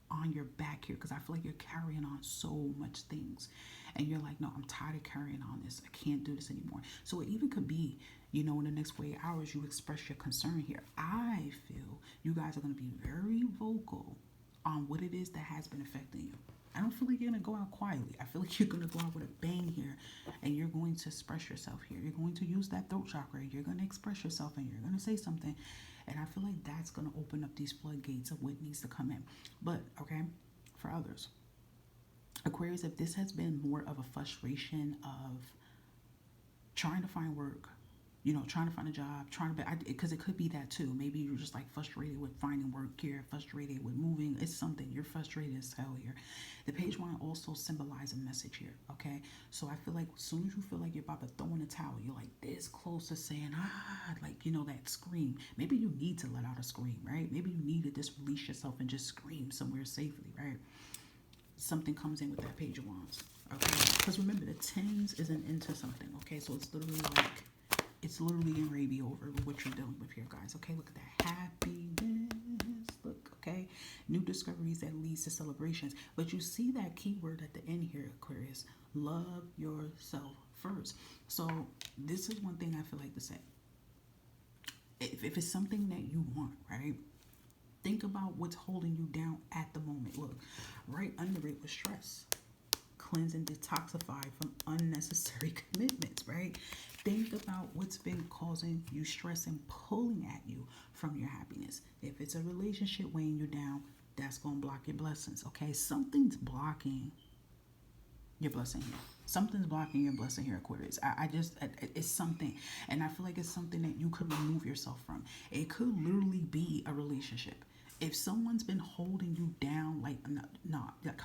on your back here, because I feel like you're carrying on so much things, and you're like, no, I'm tired of carrying on this. I can't do this anymore. So it even could be, you know, in the next 48 hours, you express your concern here. I feel you guys are going to be very vocal on what it is that has been affecting you. I don't feel like you're going to go out quietly. I feel like you're going to go out with a bang here, and you're going to express yourself here. You're going to use that throat chakra. You're going to express yourself, and you're going to say something. And I feel like that's going to open up these floodgates of what needs to come in. But, okay, for others, Aquarius, if this has been more of a frustration of trying to find work, you know, trying to find a job, because it could be that too. Maybe you're just like frustrated with finding work here, frustrated with moving. It's something. You're frustrated as hell here. The page one also symbolizes a message here, okay? So I feel like as soon as you feel like you're about to throw in the towel, you're like this close to saying, like, you know, that scream. Maybe you need to let out a scream, right? Maybe you need to just release yourself and just scream somewhere safely, right? Something comes in with that page of wands. Okay, because remember the tens is an into something. Okay, so it's literally like it's literally in gravy over what you're dealing with here, guys. Okay, look at that happiness. Look, okay, new discoveries that leads to celebrations. But you see that keyword at the end here, Aquarius. Love yourself first. So this is one thing I feel like to say. If it's something that you want, right? Think about what's holding you down at the moment. Look, right under it was stress. Cleanse and detoxify from unnecessary commitments, right? Think about what's been causing you stress and pulling at you from your happiness. If it's a relationship weighing you down, that's going to block your blessings, okay? Something's blocking your blessing here. Something's blocking your blessing here, Aquarius. It's something. And I feel like it's something that you could remove yourself from. It could literally be a relationship. If someone's been holding you down, like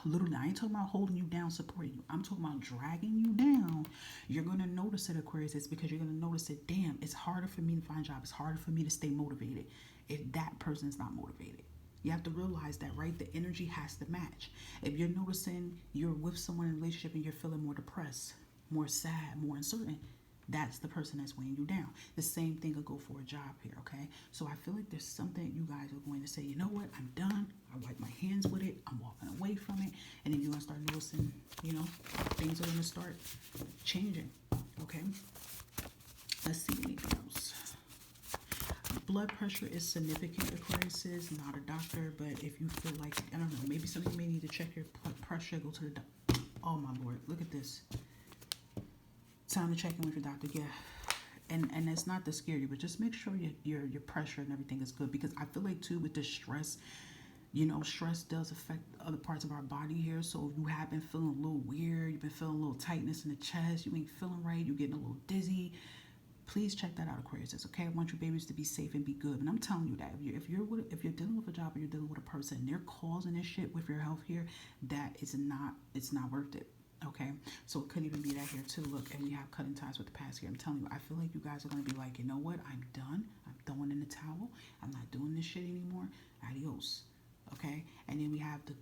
literally, I ain't talking about holding you down, supporting you. I'm talking about dragging you down. You're gonna notice it, Aquarius. It's because you're gonna notice it. Damn, it's harder for me to find a job. It's harder for me to stay motivated if that person's not motivated. You have to realize that, right? The energy has to match. If you're noticing you're with someone in a relationship and you're feeling more depressed, more sad, more uncertain, that's the person that's weighing you down. The same thing will go for a job here, okay? So I feel like there's something you guys are going to say, you know what, I'm done. I wipe my hands with it. I'm walking away from it. And then you're going to start noticing, things are going to start changing, okay? Let's see anything else. Blood pressure is significant, Aquarius is not a doctor, but if you feel like, I don't know, maybe something you may need to check your blood pressure, go to the doctor. Oh my Lord, look at this. Time to check in with your doctor, yeah. And it's not to scare you, but just make sure your pressure and everything is good, because I feel like too with the stress, stress does affect other parts of our body here. So if you have been feeling a little weird, you've been feeling a little tightness in the chest, you ain't feeling right, you're getting a little dizzy, please check that out, Aquarius. It's okay. I want your babies to be safe and be good. And I'm telling you that if you're dealing with a job or you're dealing with a person, they're causing this shit with your health here, it's not worth it. Okay, so it could even be that here too. Look, and we have cutting ties with the past here. I'm telling you, I feel like you guys are gonna be like, you know what? I'm done. I'm throwing in the towel. I'm not doing this shit anymore. Adios. Okay, and then we have the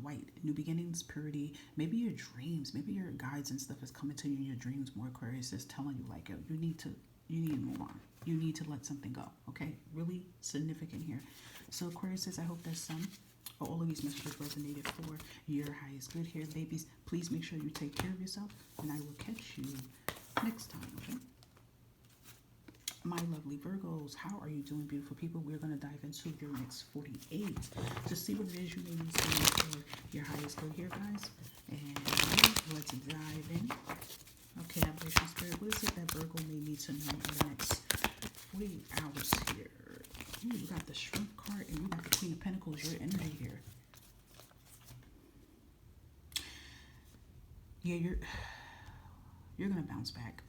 white, new beginnings, purity. Maybe your dreams, maybe your guides and stuff is coming to you in your dreams more. Aquarius is telling you like you need to move on. You need to let something go. Okay, really significant here. So Aquarius says, I hope there's some. All of these messages resonated for your highest good here, ladies. Please make sure you take care of yourself, and I will catch you next time, okay? My lovely Virgos, how are you doing, beautiful people? We're going to dive into your next 48 to see what it is you may need to know for your highest good here, guys. And let's dive in. Okay, vibration spirit, what is it that Virgo may need to know in the next 48 hours here? Ooh, you got the Strength card and you got the Queen of Pentacles, your energy here. Yeah, you're going to bounce back.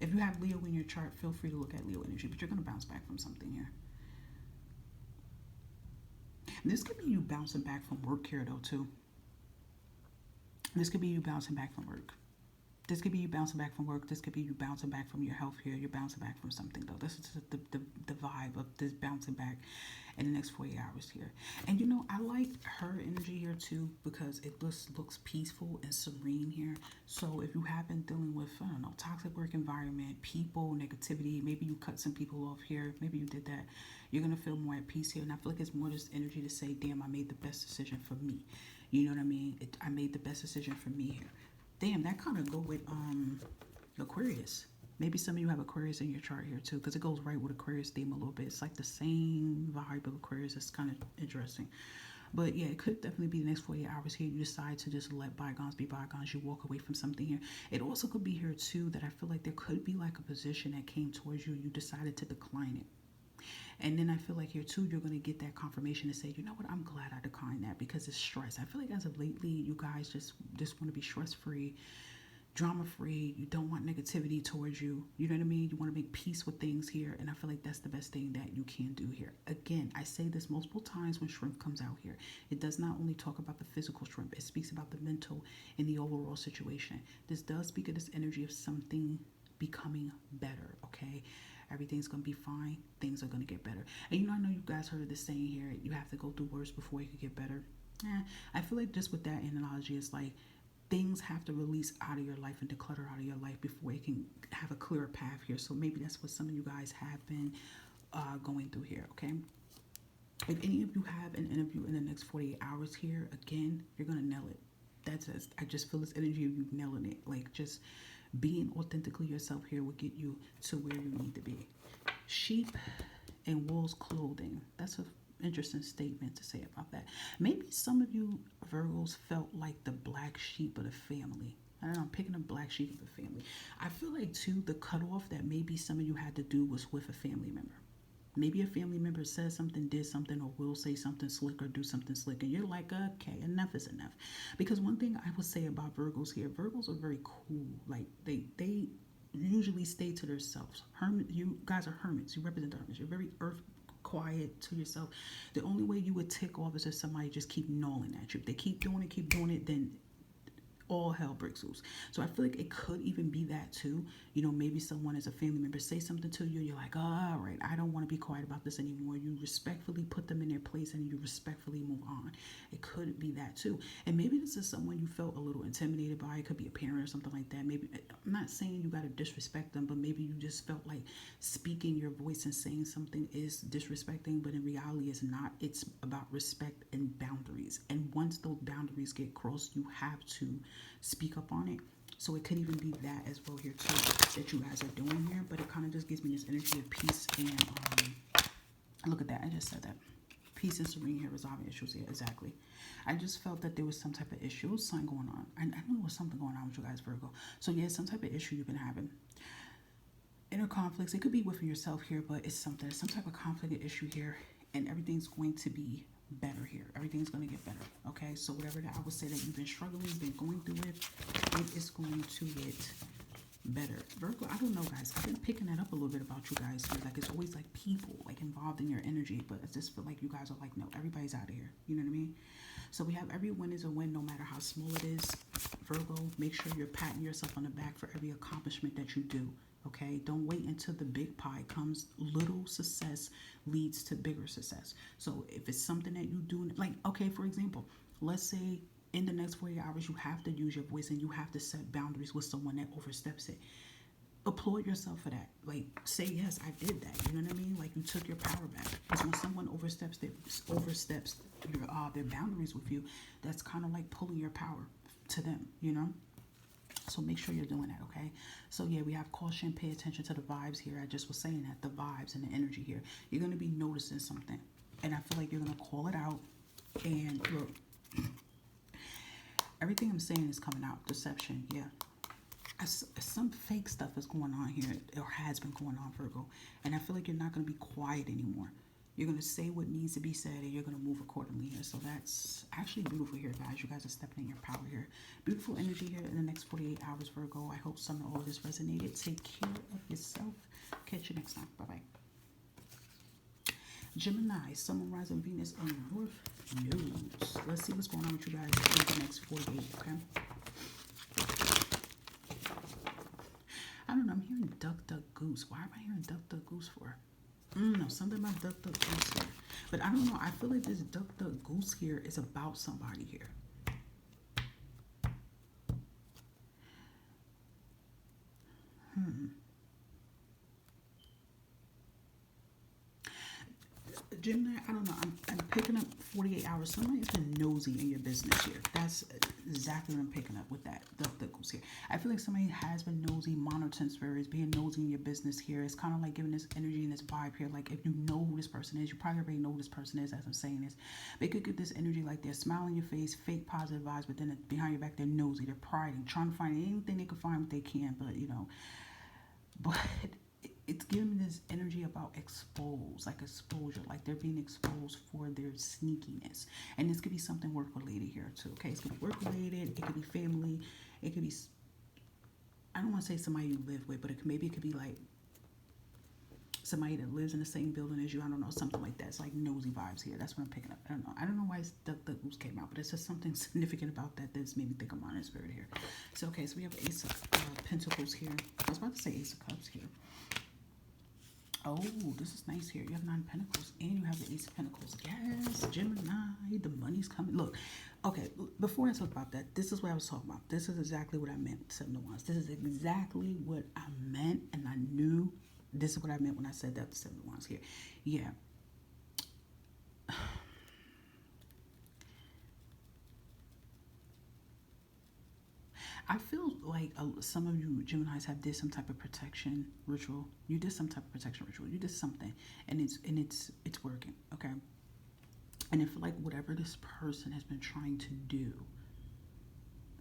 If you have Leo in your chart, feel free to look at Leo energy, but you're going to bounce back from something here. And this could be you bouncing back from work here, though, too. This could be you bouncing back from work. This could be you bouncing back from work. This could be you bouncing back from your health here. You're bouncing back from something, though. This is the vibe of this bouncing back in the next 48 hours here. And, I like her energy here, too, because it just looks peaceful and serene here. So if you have been dealing with, I don't know, toxic work environment, people, negativity, maybe you cut some people off here. Maybe you did that. You're going to feel more at peace here. And I feel like it's more just energy to say, damn, I made the best decision for me. You know what I mean? I made the best decision for me here. Damn, that kind of go with Aquarius. Maybe some of you have Aquarius in your chart here too, because it goes right with Aquarius theme a little bit. It's like the same vibe of Aquarius. It's kind of interesting. But yeah, it could definitely be the next 48 hours here. You decide to just let bygones be bygones. You walk away from something here. It also could be here too that I feel like there could be like a position that came towards you. You decided to decline it. And then I feel like here too, you're going to get that confirmation to say, you know what, I'm glad I declined that because it's stress. I feel like as of lately, you guys just want to be stress-free, drama-free. You don't want negativity towards you. You know what I mean? You want to make peace with things here. And I feel like that's the best thing that you can do here. Again, I say this multiple times when shrimp comes out here. It does not only talk about the physical shrimp. It speaks about the mental and the overall situation. This does speak of this energy of something becoming better, okay? Everything's going to be fine. Things are going to get better. And I know you guys heard of this saying here, you have to go through worse before you can get better. I feel like just with that analogy, it's like things have to release out of your life and declutter out of your life before it can have a clearer path here. So maybe that's what some of you guys have been going through here, okay? If any of you have an interview in the next 48 hours here, again, you're going to nail it. I just feel this energy of you nailing it. Like, just being authentically yourself here will get you to where you need to be. Sheep and wolves clothing. That's an interesting statement to say about that. Maybe some of you Virgos felt like the black sheep of the family. I don't know, I'm picking up black sheep of the family. I feel like, too, the cutoff that maybe some of you had to do was with a family member. Maybe a family member says something, did something, or will say something slick or do something slick. And you're like, okay, enough is enough. Because one thing I would say about Virgos here, Virgos are very cool. Like, they usually stay to themselves. You guys are hermits. You represent the hermits. You're very earth quiet to yourself. The only way you would tick off is if somebody just keep gnawing at you. If they keep doing it, then all hell breaks loose. So I feel like it could even be that too. You know, maybe someone as a family member say something to you and you're like, oh, all right, I don't want to be quiet about this anymore. You respectfully put them in their place and you respectfully move on. It could be that too. And maybe this is someone you felt a little intimidated by. It could be a parent or something like that. Maybe, I'm not saying you got to disrespect them, but maybe you just felt like speaking your voice and saying something is disrespecting, but in reality it's not. It's about respect and boundaries. And once those boundaries get crossed, you have to speak up on it. So it could even be that as well here too, that you guys are doing here. But it kind of just gives me this energy of peace and look at that, I just said that. Peace and serene here, resolving issues here, exactly. I just felt that there was some type of issue, something going on. I know there was something going on with you guys, Virgo. So yeah, some type of issue you've been having. Inner conflicts, it could be within yourself here, but it's some type of conflict or issue here, and everything's going to be better here. Everything's going to get better, okay? So whatever that I would say that you've been struggling, you've been going through it is going to get better. Virgo, I don't know, guys. I've been picking that up a little bit about you guys here. Like, it's always like people like involved in your energy, but I just feel like you guys are like, no, everybody's out of here. You know what I mean? So we have every win is a win, no matter how small it is. Virgo, make sure you're patting yourself on the back for every accomplishment that you do. Okay, don't wait until the big pie comes. Little success leads to bigger success. So if it's something that you do, like, okay, for example, let's say in the next 48 hours, you have to use your voice and you have to set boundaries with someone that oversteps it. Applaud yourself for that. Like, say, yes, I did that. You know what I mean? Like, you took your power back. Because when someone oversteps their boundaries with you, that's kind of like pulling your power to them, you know? So make sure you're doing that, okay? So yeah, we have caution, pay attention to the vibes here. I just was saying that, the vibes and the energy here. You're going to be noticing something. And I feel like you're going to call it out. And look, everything I'm saying is coming out. Deception, yeah. Some fake stuff is going on here, or has been going on, Virgo. And I feel like you're not going to be quiet anymore. You're going to say what needs to be said, and you're going to move accordingly here. So that's actually beautiful here, guys. You guys are stepping in your power here. Beautiful energy here in the next 48 hours, Virgo. I hope some of all this resonated. Take care of yourself. Catch you next time. Bye-bye. Gemini, Sun, Rising, Venus, and North Nodes. Let's see what's going on with you guys in the next 48, okay? I don't know. I'm hearing duck, duck, goose. Why am I hearing duck, duck, goose for? No, something about duck, duck, goose here. But I don't know. I feel like this duck, duck, goose here is about somebody here. Gemini, I don't know. I'm picking up 48 hours. Somebody's been nosy in your business here. That's exactly what I'm picking up with that. The goose here. I feel like somebody has been nosy, monitoring spirits, being nosy in your business here. It's kind of like giving this energy and this vibe here. Like, if you know who this person is, you probably already know who this person is as I'm saying this. They could get this energy like they're smiling in your face, fake positive vibes, but then behind your back, they're nosy. They're prying, trying to find anything they can find what they can, but, you know. But it's giving me this energy about exposure, like they're being exposed for their sneakiness. And this could be something work related here too, okay? It's gonna be work related, it could be family, it could be, I don't want to say somebody you live with, but maybe it could be like somebody that lives in the same building as you. I don't know, something like that. It's like nosy vibes here. That's what I'm picking up. I don't know why the goose came out, but it's just something significant about that that's made me think of Monarch Spirit here. So, okay, so we have Ace of Pentacles here. I was about to say Ace of Cups here. Oh, this is nice here. You have 9 Pentacles and you have the Ace of Pentacles. Yes, Gemini, the money's coming. Look, Okay, before I talk about that, this is what I was talking about. This is exactly what I meant with Seven of Wands. This is exactly what I meant, and I knew this is what I meant when I said that, the Seven of Wands here. Yeah. I feel like some of you Geminis have did some type of protection ritual. You did some type of protection ritual. You did something, and it's working. Okay, and I feel like whatever this person has been trying to do,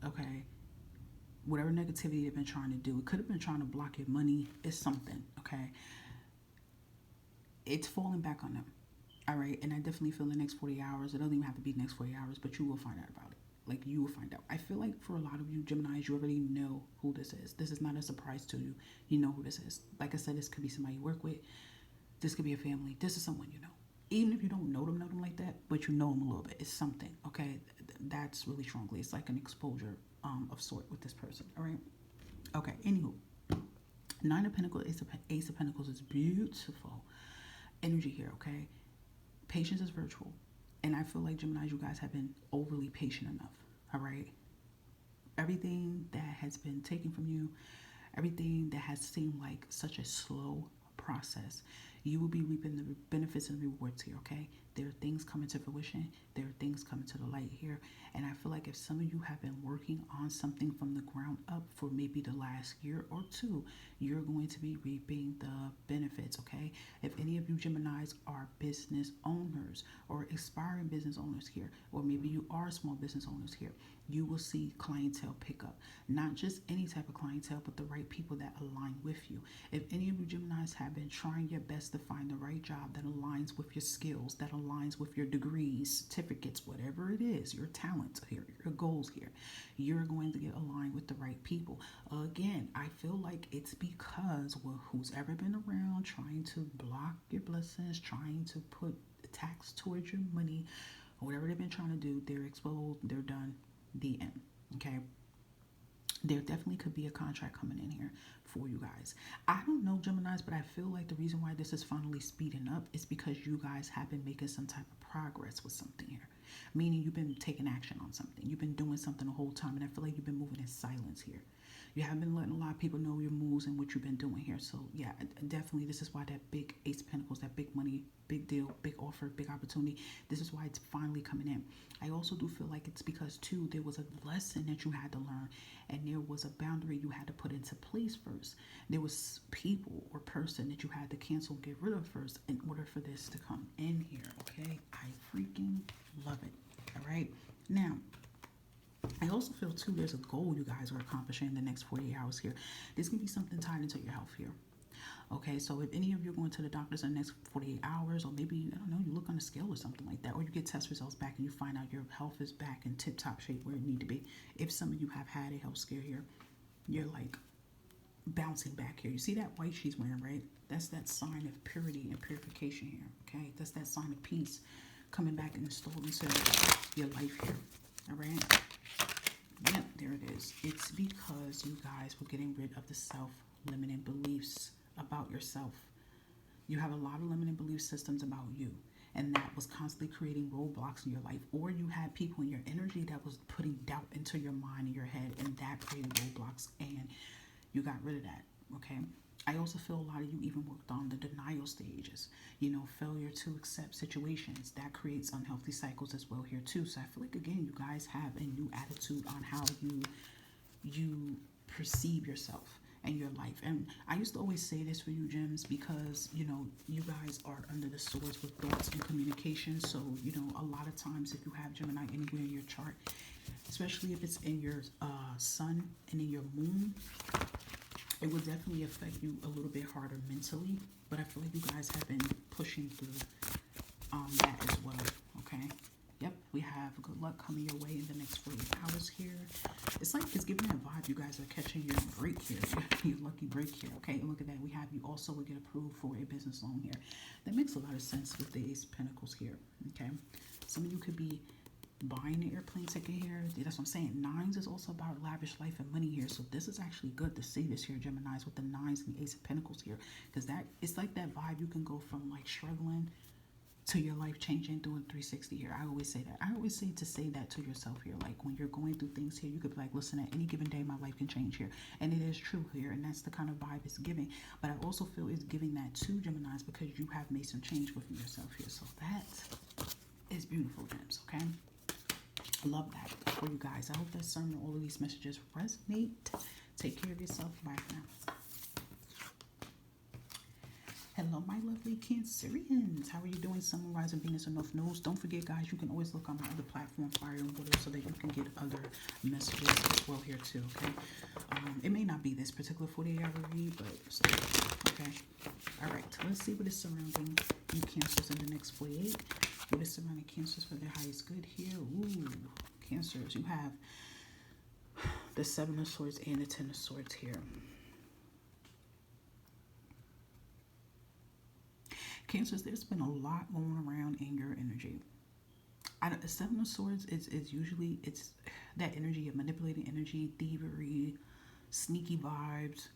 okay, whatever negativity they've been trying to do, it could have been trying to block your money. It's something. Okay, it's falling back on them. All right, and I definitely feel the next 40 hours. It doesn't even have to be the next 40 hours, but you will find out about it. Like, you will find out. I feel like for a lot of you Geminis, you already know who this is. This is not a surprise to you. You know who this is. Like I said, this could be somebody you work with. This could be a family. This is someone you know. Even if you don't know them like that, but you know them a little bit. It's something, okay? That's really strongly. It's like an exposure of sort with this person, all right? Okay, anywho. Nine of Pentacles, Ace of Pentacles is beautiful energy here, okay? Patience is virtual. And I feel like Gemini, you guys have been overly patient enough, all right? Everything that has been taken from you, everything that has seemed like such a slow process, you will be reaping the benefits and rewards here, okay? There are things coming to fruition. There are things coming to the light here. And I feel like if some of you have been working on something from the ground up for maybe the last year or two, you're going to be reaping the benefits, okay? If any of you Geminis are business owners or aspiring business owners here, or maybe you are small business owners here, you will see clientele pick up. Not just any type of clientele, but the right people that align with you. If any of you Geminis have been trying your best to find the right job that aligns with your skills, that aligns with your degrees, certificates, whatever it is, your talents here, your goals here, you're going to get aligned with the right people. Again, I feel like it's because who's ever been around trying to block your blessings, trying to put tax towards your money, or whatever they've been trying to do, they're exposed, they're done, the end, okay? There definitely could be a contract coming in here for you guys. I don't know, Geminis, but I feel like the reason why this is finally speeding up is because you guys have been making some type of progress with something here. Meaning you've been taking action on something. You've been doing something the whole time, and I feel like you've been moving in silence here. You haven't been letting a lot of people know your moves and what you've been doing here. So yeah, definitely this is why that big Ace of Pentacles, that big money, big deal, big offer, big opportunity, this is why it's finally coming in. I also do feel like it's because too, there was a lesson that you had to learn, and there was a boundary you had to put into place first. There was people or person that you had to cancel, get rid of first in order for this to come in here, okay? I freaking love it, all right? Now, I also feel too there's a goal you guys are accomplishing in the next 48 hours here. This can be something tied into your health here. Okay, so if any of you are going to the doctors in the next 48 hours, or maybe, I don't know, you look on a scale or something like that, or you get test results back and you find out your health is back in tip-top shape where it need to be. If some of you have had a health scare here, you're like bouncing back here. You see that white she's wearing, right? That's that sign of purity and purification here, okay? That's that sign of peace coming back and installed into your life here, all right? Yep, there it is. It's because you guys were getting rid of the self-limiting beliefs about yourself. You have a lot of limiting belief systems about you, and that was constantly creating roadblocks in your life, or you had people in your energy that was putting doubt into your mind and your head, and that created roadblocks, and you got rid of that, okay? I also feel a lot of you even worked on the denial stages, you know, failure to accept situations. That creates unhealthy cycles as well here too. So I feel like, again, you guys have a new attitude on how you perceive yourself and your life. And I used to always say this for you, Gems, because, you know, you guys are under the swords with thoughts and communication. So, you know, a lot of times if you have Gemini anywhere in your chart, especially if it's in your sun and in your moon, it will definitely affect you a little bit harder mentally, but I feel like you guys have been pushing through that as well, okay? Yep, we have good luck coming your way in the next 48 hours here. It's like it's giving that vibe you guys are catching your break here, your lucky break here, okay? And look at that, we have you also will get approved for a business loan here. That makes a lot of sense with the Ace of Pentacles here, okay? Some of you could be buying an airplane ticket here. That's what I'm saying. Nines is also about lavish life and money here. So this is actually good to see this here, Geminis, with the nines and the Ace of Pentacles here. Because that it's like that vibe you can go from like struggling to your life changing, doing 360 here. I always say that. I always say to say that to yourself here. Like when you're going through things here, you could be like, listen, at any given day, my life can change here. And it is true here. And that's the kind of vibe it's giving. But I also feel it's giving that to Geminis because you have made some change within yourself here. So that is beautiful, gems, okay? Love that for you guys. I hope that some of all of these messages resonate. Take care of yourself. Bye for now. Hello, my lovely Cancerians. How are you doing? Sun, Moon, Rising, Venus, and North Nodes. Don't forget, guys, you can always look on my other platform, Fire and Water, so that you can get other messages as well here too, okay? It may not be this particular 48-hour read, but still, okay? All right, let's see what is surrounding you Cancers in the next 48. What is surrounding Cancers for their highest good here? Ooh, Cancers, you have the Seven of Swords and the Ten of Swords here. Cancers, there's been a lot going around in your energy. The Seven of Swords is usually, it's that energy of manipulating energy, thievery, sneaky vibes.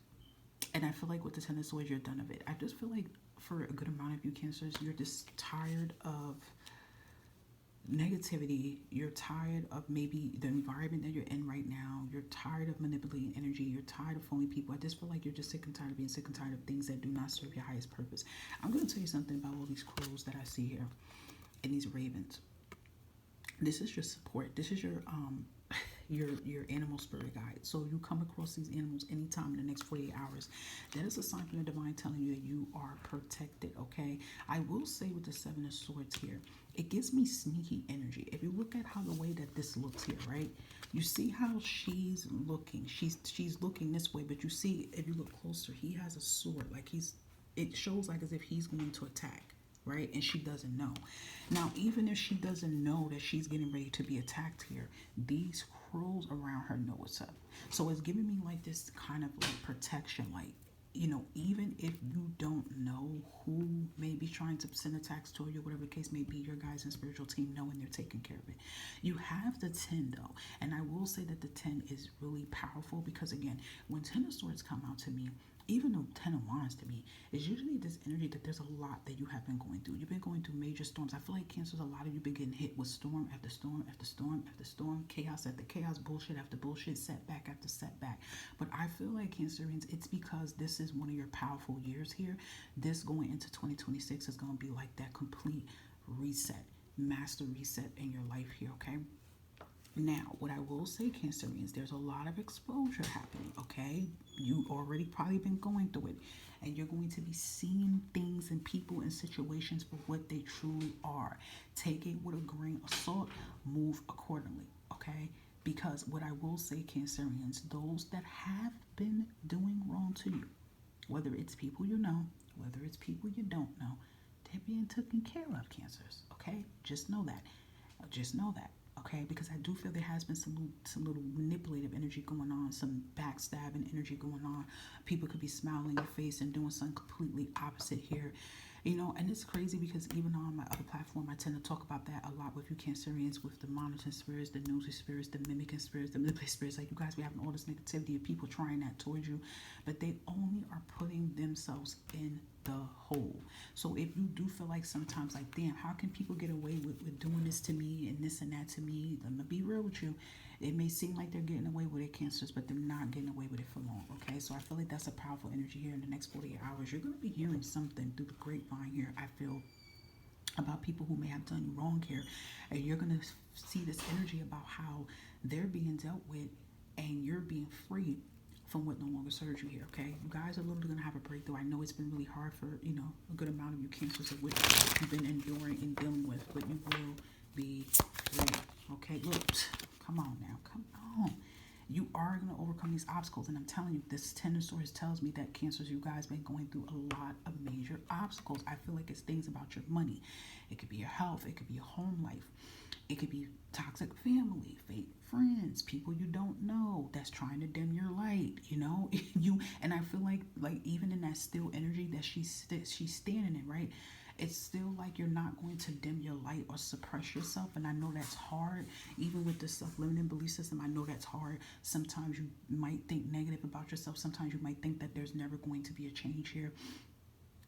And I feel like with the Ten of Swords, you're done of it. I just feel like for a good amount of you Cancers, you're just tired of negativity. You're tired of maybe the environment that you're in right now. You're tired of manipulating energy. You're tired of fooling people. I just feel like you're just sick and tired of being sick and tired of things that do not serve your highest purpose. I'm going to tell you something about all these crows that I see here and these ravens. This is your support. This is your animal spirit guide. So you come across these animals anytime in the next 48 hours. That is a sign from the divine telling you that you are protected, okay? I will say with the Seven of Swords here, it gives me sneaky energy. If you look at how the way that this looks here, right? You see how she's looking. She's looking this way, but you see, if you look closer, he has a sword. Like it shows like as if he's going to attack, right? And she doesn't know. Now, even if she doesn't know that she's getting ready to be attacked here, these crows around her know what's up. So it's giving me like this kind of like protection, like, you know, even if you don't know who may be trying to send attacks to you, whatever the case may be, your guys in spiritual team knowing they're taking care of it. You have the 10 though, and I will say that the 10 is really powerful because again, when 10 of Swords come out to me, even though 10 of Wands to me, is usually this energy that there's a lot that you have been going through. You've been going through major storms. I feel like Cancers, a lot of you been getting hit with storm after storm after storm after storm, chaos after chaos, bullshit after bullshit, setback after setback. But I feel like Cancerians, it's because this is one of your powerful years here. This going into 2026 is going to be like that complete reset, master reset in your life here, okay? Now, what I will say, Cancerians, there's a lot of exposure happening, okay? You already probably been going through it. And you're going to be seeing things and people and situations for what they truly are. Take it with a grain of salt. Move accordingly, okay? Because what I will say, Cancerians, those that have been doing wrong to you, whether it's people you know, whether it's people you don't know, they're being taken care of, Cancers, okay? Just know that. Just know that. Okay, because I do feel there has been some little manipulative energy going on, some backstabbing energy going on. People could be smiling in your face and doing something completely opposite here. You know, and it's crazy because even on my other platform, I tend to talk about that a lot with you Cancerians, with the monitoring spirits, the nosy spirits, the mimicking spirits, the manipulative spirits. Like you guys be having all this negativity of people trying that towards you, but they only are putting themselves in the hole. So if you do feel like sometimes like, damn, how can people get away with doing this to me and this and that to me? I'm gonna be real with you. It may seem like they're getting away with it, Cancers, but they're not getting away with it for long, okay? So I feel like that's a powerful energy here in the next 48 hours. You're going to be hearing something through the grapevine here, I feel, about people who may have done you wrong here. And you're going to see this energy about how they're being dealt with and you're being free from what no longer serves you here, okay? You guys are literally going to have a breakthrough. I know it's been really hard for, you know, a good amount of you Cancers of which you've been enduring and dealing with, but you will be free, okay? Look. Come on now, come on. You are going to overcome these obstacles. And I'm telling you, this 10 of Swords tells me that Cancers, you guys been going through a lot of major obstacles. I feel like it's things about your money. It could be your health. It could be your home life. It could be toxic family, fake friends, people you don't know that's trying to dim your light, you know? And I feel like even in that still energy that she's standing in, right? It's still like you're not going to dim your light or suppress yourself. And I know that's hard. Even with the self-limiting belief system, I know that's hard. Sometimes you might think negative about yourself. Sometimes you might think that there's never going to be a change here.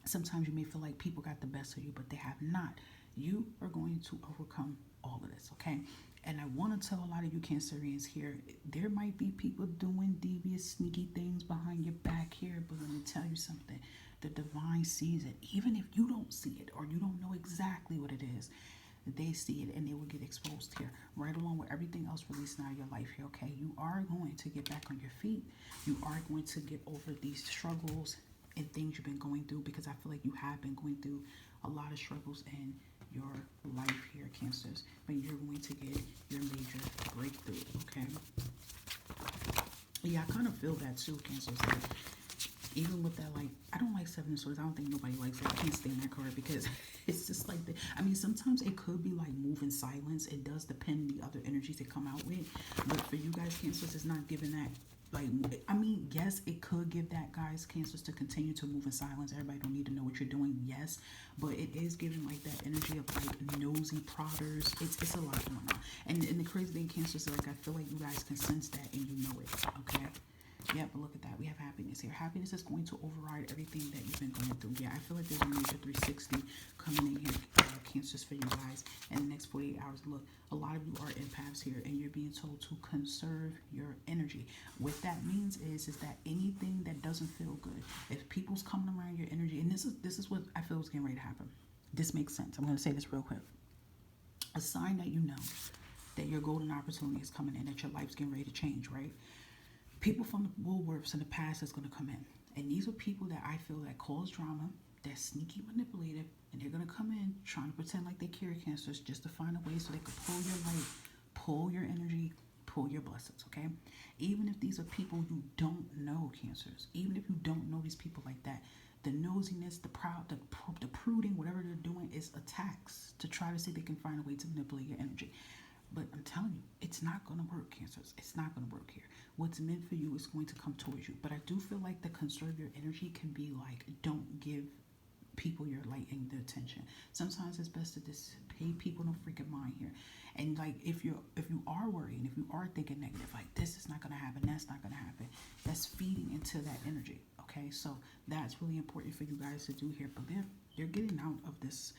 Sometimes you may feel like people got the best of you, but they have not. You are going to overcome all of this, okay? And I want to tell a lot of you Cancerians here, there might be people doing devious, sneaky things behind your back here, but let me tell you something. The divine sees it. Even if you don't see it or you don't know exactly what it is, they see it and they will get exposed here, right along with everything else releasing out of your life here, okay? You are going to get back on your feet. You are going to get over these struggles and things you've been going through, because I feel like you have been going through a lot of struggles in your life here, Cancers, but you're going to get your major breakthrough, okay? Yeah, I kind of feel that too, Cancers. Like, even with that, like, I don't like Seven of Swords. I don't think nobody likes it. I can't stand that card because it's just like the, I mean, sometimes it could be like move in silence. It does depend the other energies they come out with. But for you guys, Cancers, it's not giving that. Like, I mean, yes, it could give that, guys, Cancers, to continue to move in silence. Everybody don't need to know what you're doing, yes, but it is giving like that energy of like nosy prodders. It's a lot going on. And the crazy thing, Cancers, is like I feel like you guys can sense that and you know it, okay? Yeah, but look at that. We have happiness here. Happiness is going to override everything that you've been going through. Yeah, I feel like there's a major 360 coming in here, Cancers, for you guys in the next 48 hours. Look, a lot of you are empaths here, and you're being told to conserve your energy. What that means is that anything that doesn't feel good, if people's coming around your energy, and this is what I feel is getting ready to happen. This makes sense. I'm going to say this real quick. A sign that you know that your golden opportunity is coming in, that your life's getting ready to change, right? People from the Woolworths in the past is going to come in. And these are people that I feel that cause drama, that's sneaky manipulative, and they're going to come in trying to pretend like they carry Cancers just to find a way so they could pull your life, pull your energy, pull your blessings, okay? Even if these are people you don't know, Cancers, even if you don't know these people like that, the nosiness, the proud, the pruding, whatever they're doing is attacks to try to see they can find a way to manipulate your energy. But I'm telling you, it's not going to work, Cancers. It's not going to work here. What's meant for you is going to come towards you. But I do feel like the conserve your energy can be like, don't give people your light and their attention. Sometimes it's best to just pay people no freaking mind here. And like, if you are worrying, if you are thinking negative, like this is not going to happen, that's not going to happen, that's feeding into that energy. Okay, so that's really important for you guys to do here. But they're getting out of this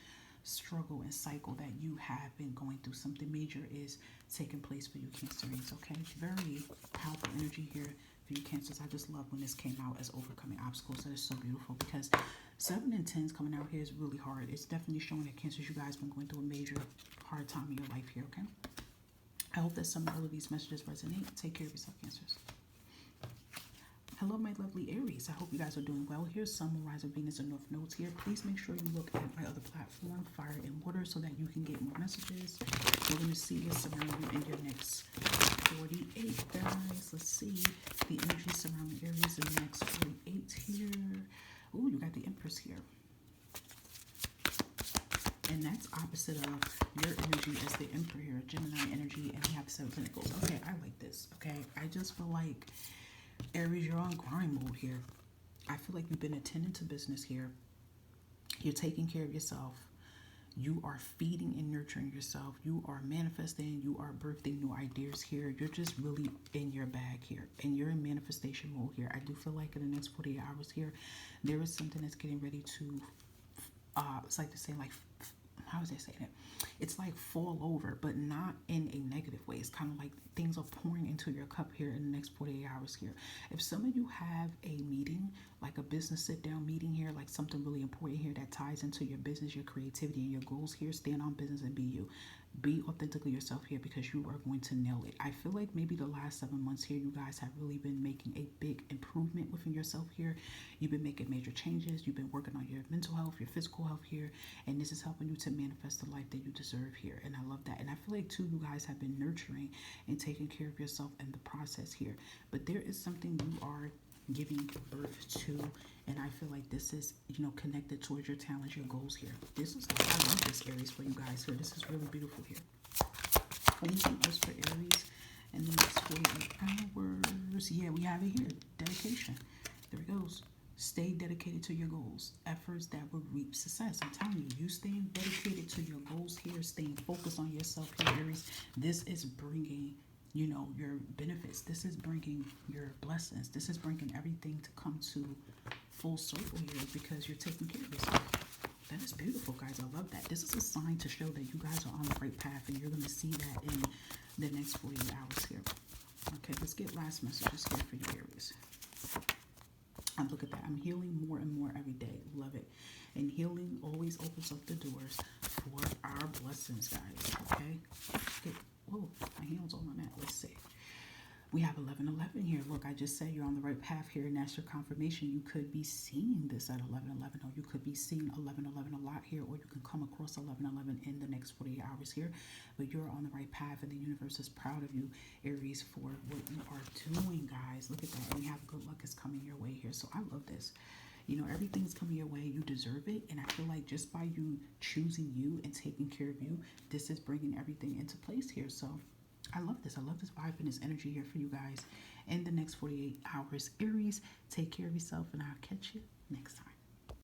struggle and cycle that you have been going through. Something major is taking place for you, Cancerians, okay? Very powerful energy here for you, Cancers. I just love when this came out as overcoming obstacles. That is so beautiful, because 7 and 10s coming out here is really hard. It's definitely showing that, Cancers, you guys been going through a major hard time in your life here, okay? I hope that some of these messages resonate. Take care of yourself, Cancers. Hello, my lovely Aries. I hope you guys are doing well. Here's Sun, Moon, Rising, Venus, and North Nodes here. Please make sure you look at my other platform, Fire and Water, so that you can get more messages. We're going to see what's surrounding you in your next 48, guys. Let's see the energy surrounding Aries in the next 48 here. Ooh, you got the Empress here. And that's opposite of your energy as the Emperor here, Gemini energy, and we have 7 Pentacles. Okay, I like this, okay? I just feel like Aries, you're on grind mode here. I feel like you've been attending to business here. You're taking care of yourself. You are feeding and nurturing yourself. You are manifesting. You are birthing new ideas here. You're just really in your bag here. And you're in manifestation mode here. I do feel like in the next 48 hours here, there is something that's getting ready to, it's like to say, like, how is I saying it? It's like fall over, but not in a negative way. It's kind of like things are pouring into your cup here in the next 48 hours here. If some of you have a meeting, like a business sit-down meeting here, like something really important here that ties into your business, your creativity, and your goals here, stand on business and be you. Be authentically yourself here, because you are going to nail it. I feel like maybe the last 7 months here, you guys have really been making a big improvement within yourself here. You've been making major changes. You've been working on your mental health, your physical health here, and this is helping you to manifest the life that you deserve here. And I love that. And I feel like too, you guys have been nurturing and taking care of yourself in the process here. But there is something you are giving birth to, and I feel like this is, you know, connected towards your talents, your goals here. This is, I love this, Aries, for you guys here. This is really beautiful here. Anything else for Aries in the next 48 hours? Yeah, we have it here. Dedication. There it goes. Stay dedicated to your goals. Efforts that will reap success. I'm telling you, you staying dedicated to your goals here, staying focused on yourself here, Aries. This is bringing, you know, your benefits. This is bringing your blessings. This is bringing everything to come to full circle here, because you're taking care of yourself. That is beautiful, guys. I love that. This is a sign to show that you guys are on the right path, and you're going to see that in the next 48 hours here. Okay, let's get last messages here for you, Aries. And look at that. I'm healing more and more every day. Love it. And healing always opens up the doors for our blessings, guys. Okay? Whoa, my hand's all on that. Let's see. We have 1111 here. Look, I just said you're on the right path here, and that's your confirmation. You could be seeing this at 1111, or you could be seeing 1111 a lot here, or you can come across 1111 in the next 48 hours here. But you're on the right path, and the universe is proud of you, Aries, for what you are doing, guys. Look at that. And you have good luck is coming your way here. So I love this. You know, everything's coming your way. You deserve it. And I feel like just by you choosing you and taking care of you, this is bringing everything into place here. So I love this. I love this vibe and this energy here for you guys in the next 48 hours. Aries, take care of yourself, and I'll catch you next time.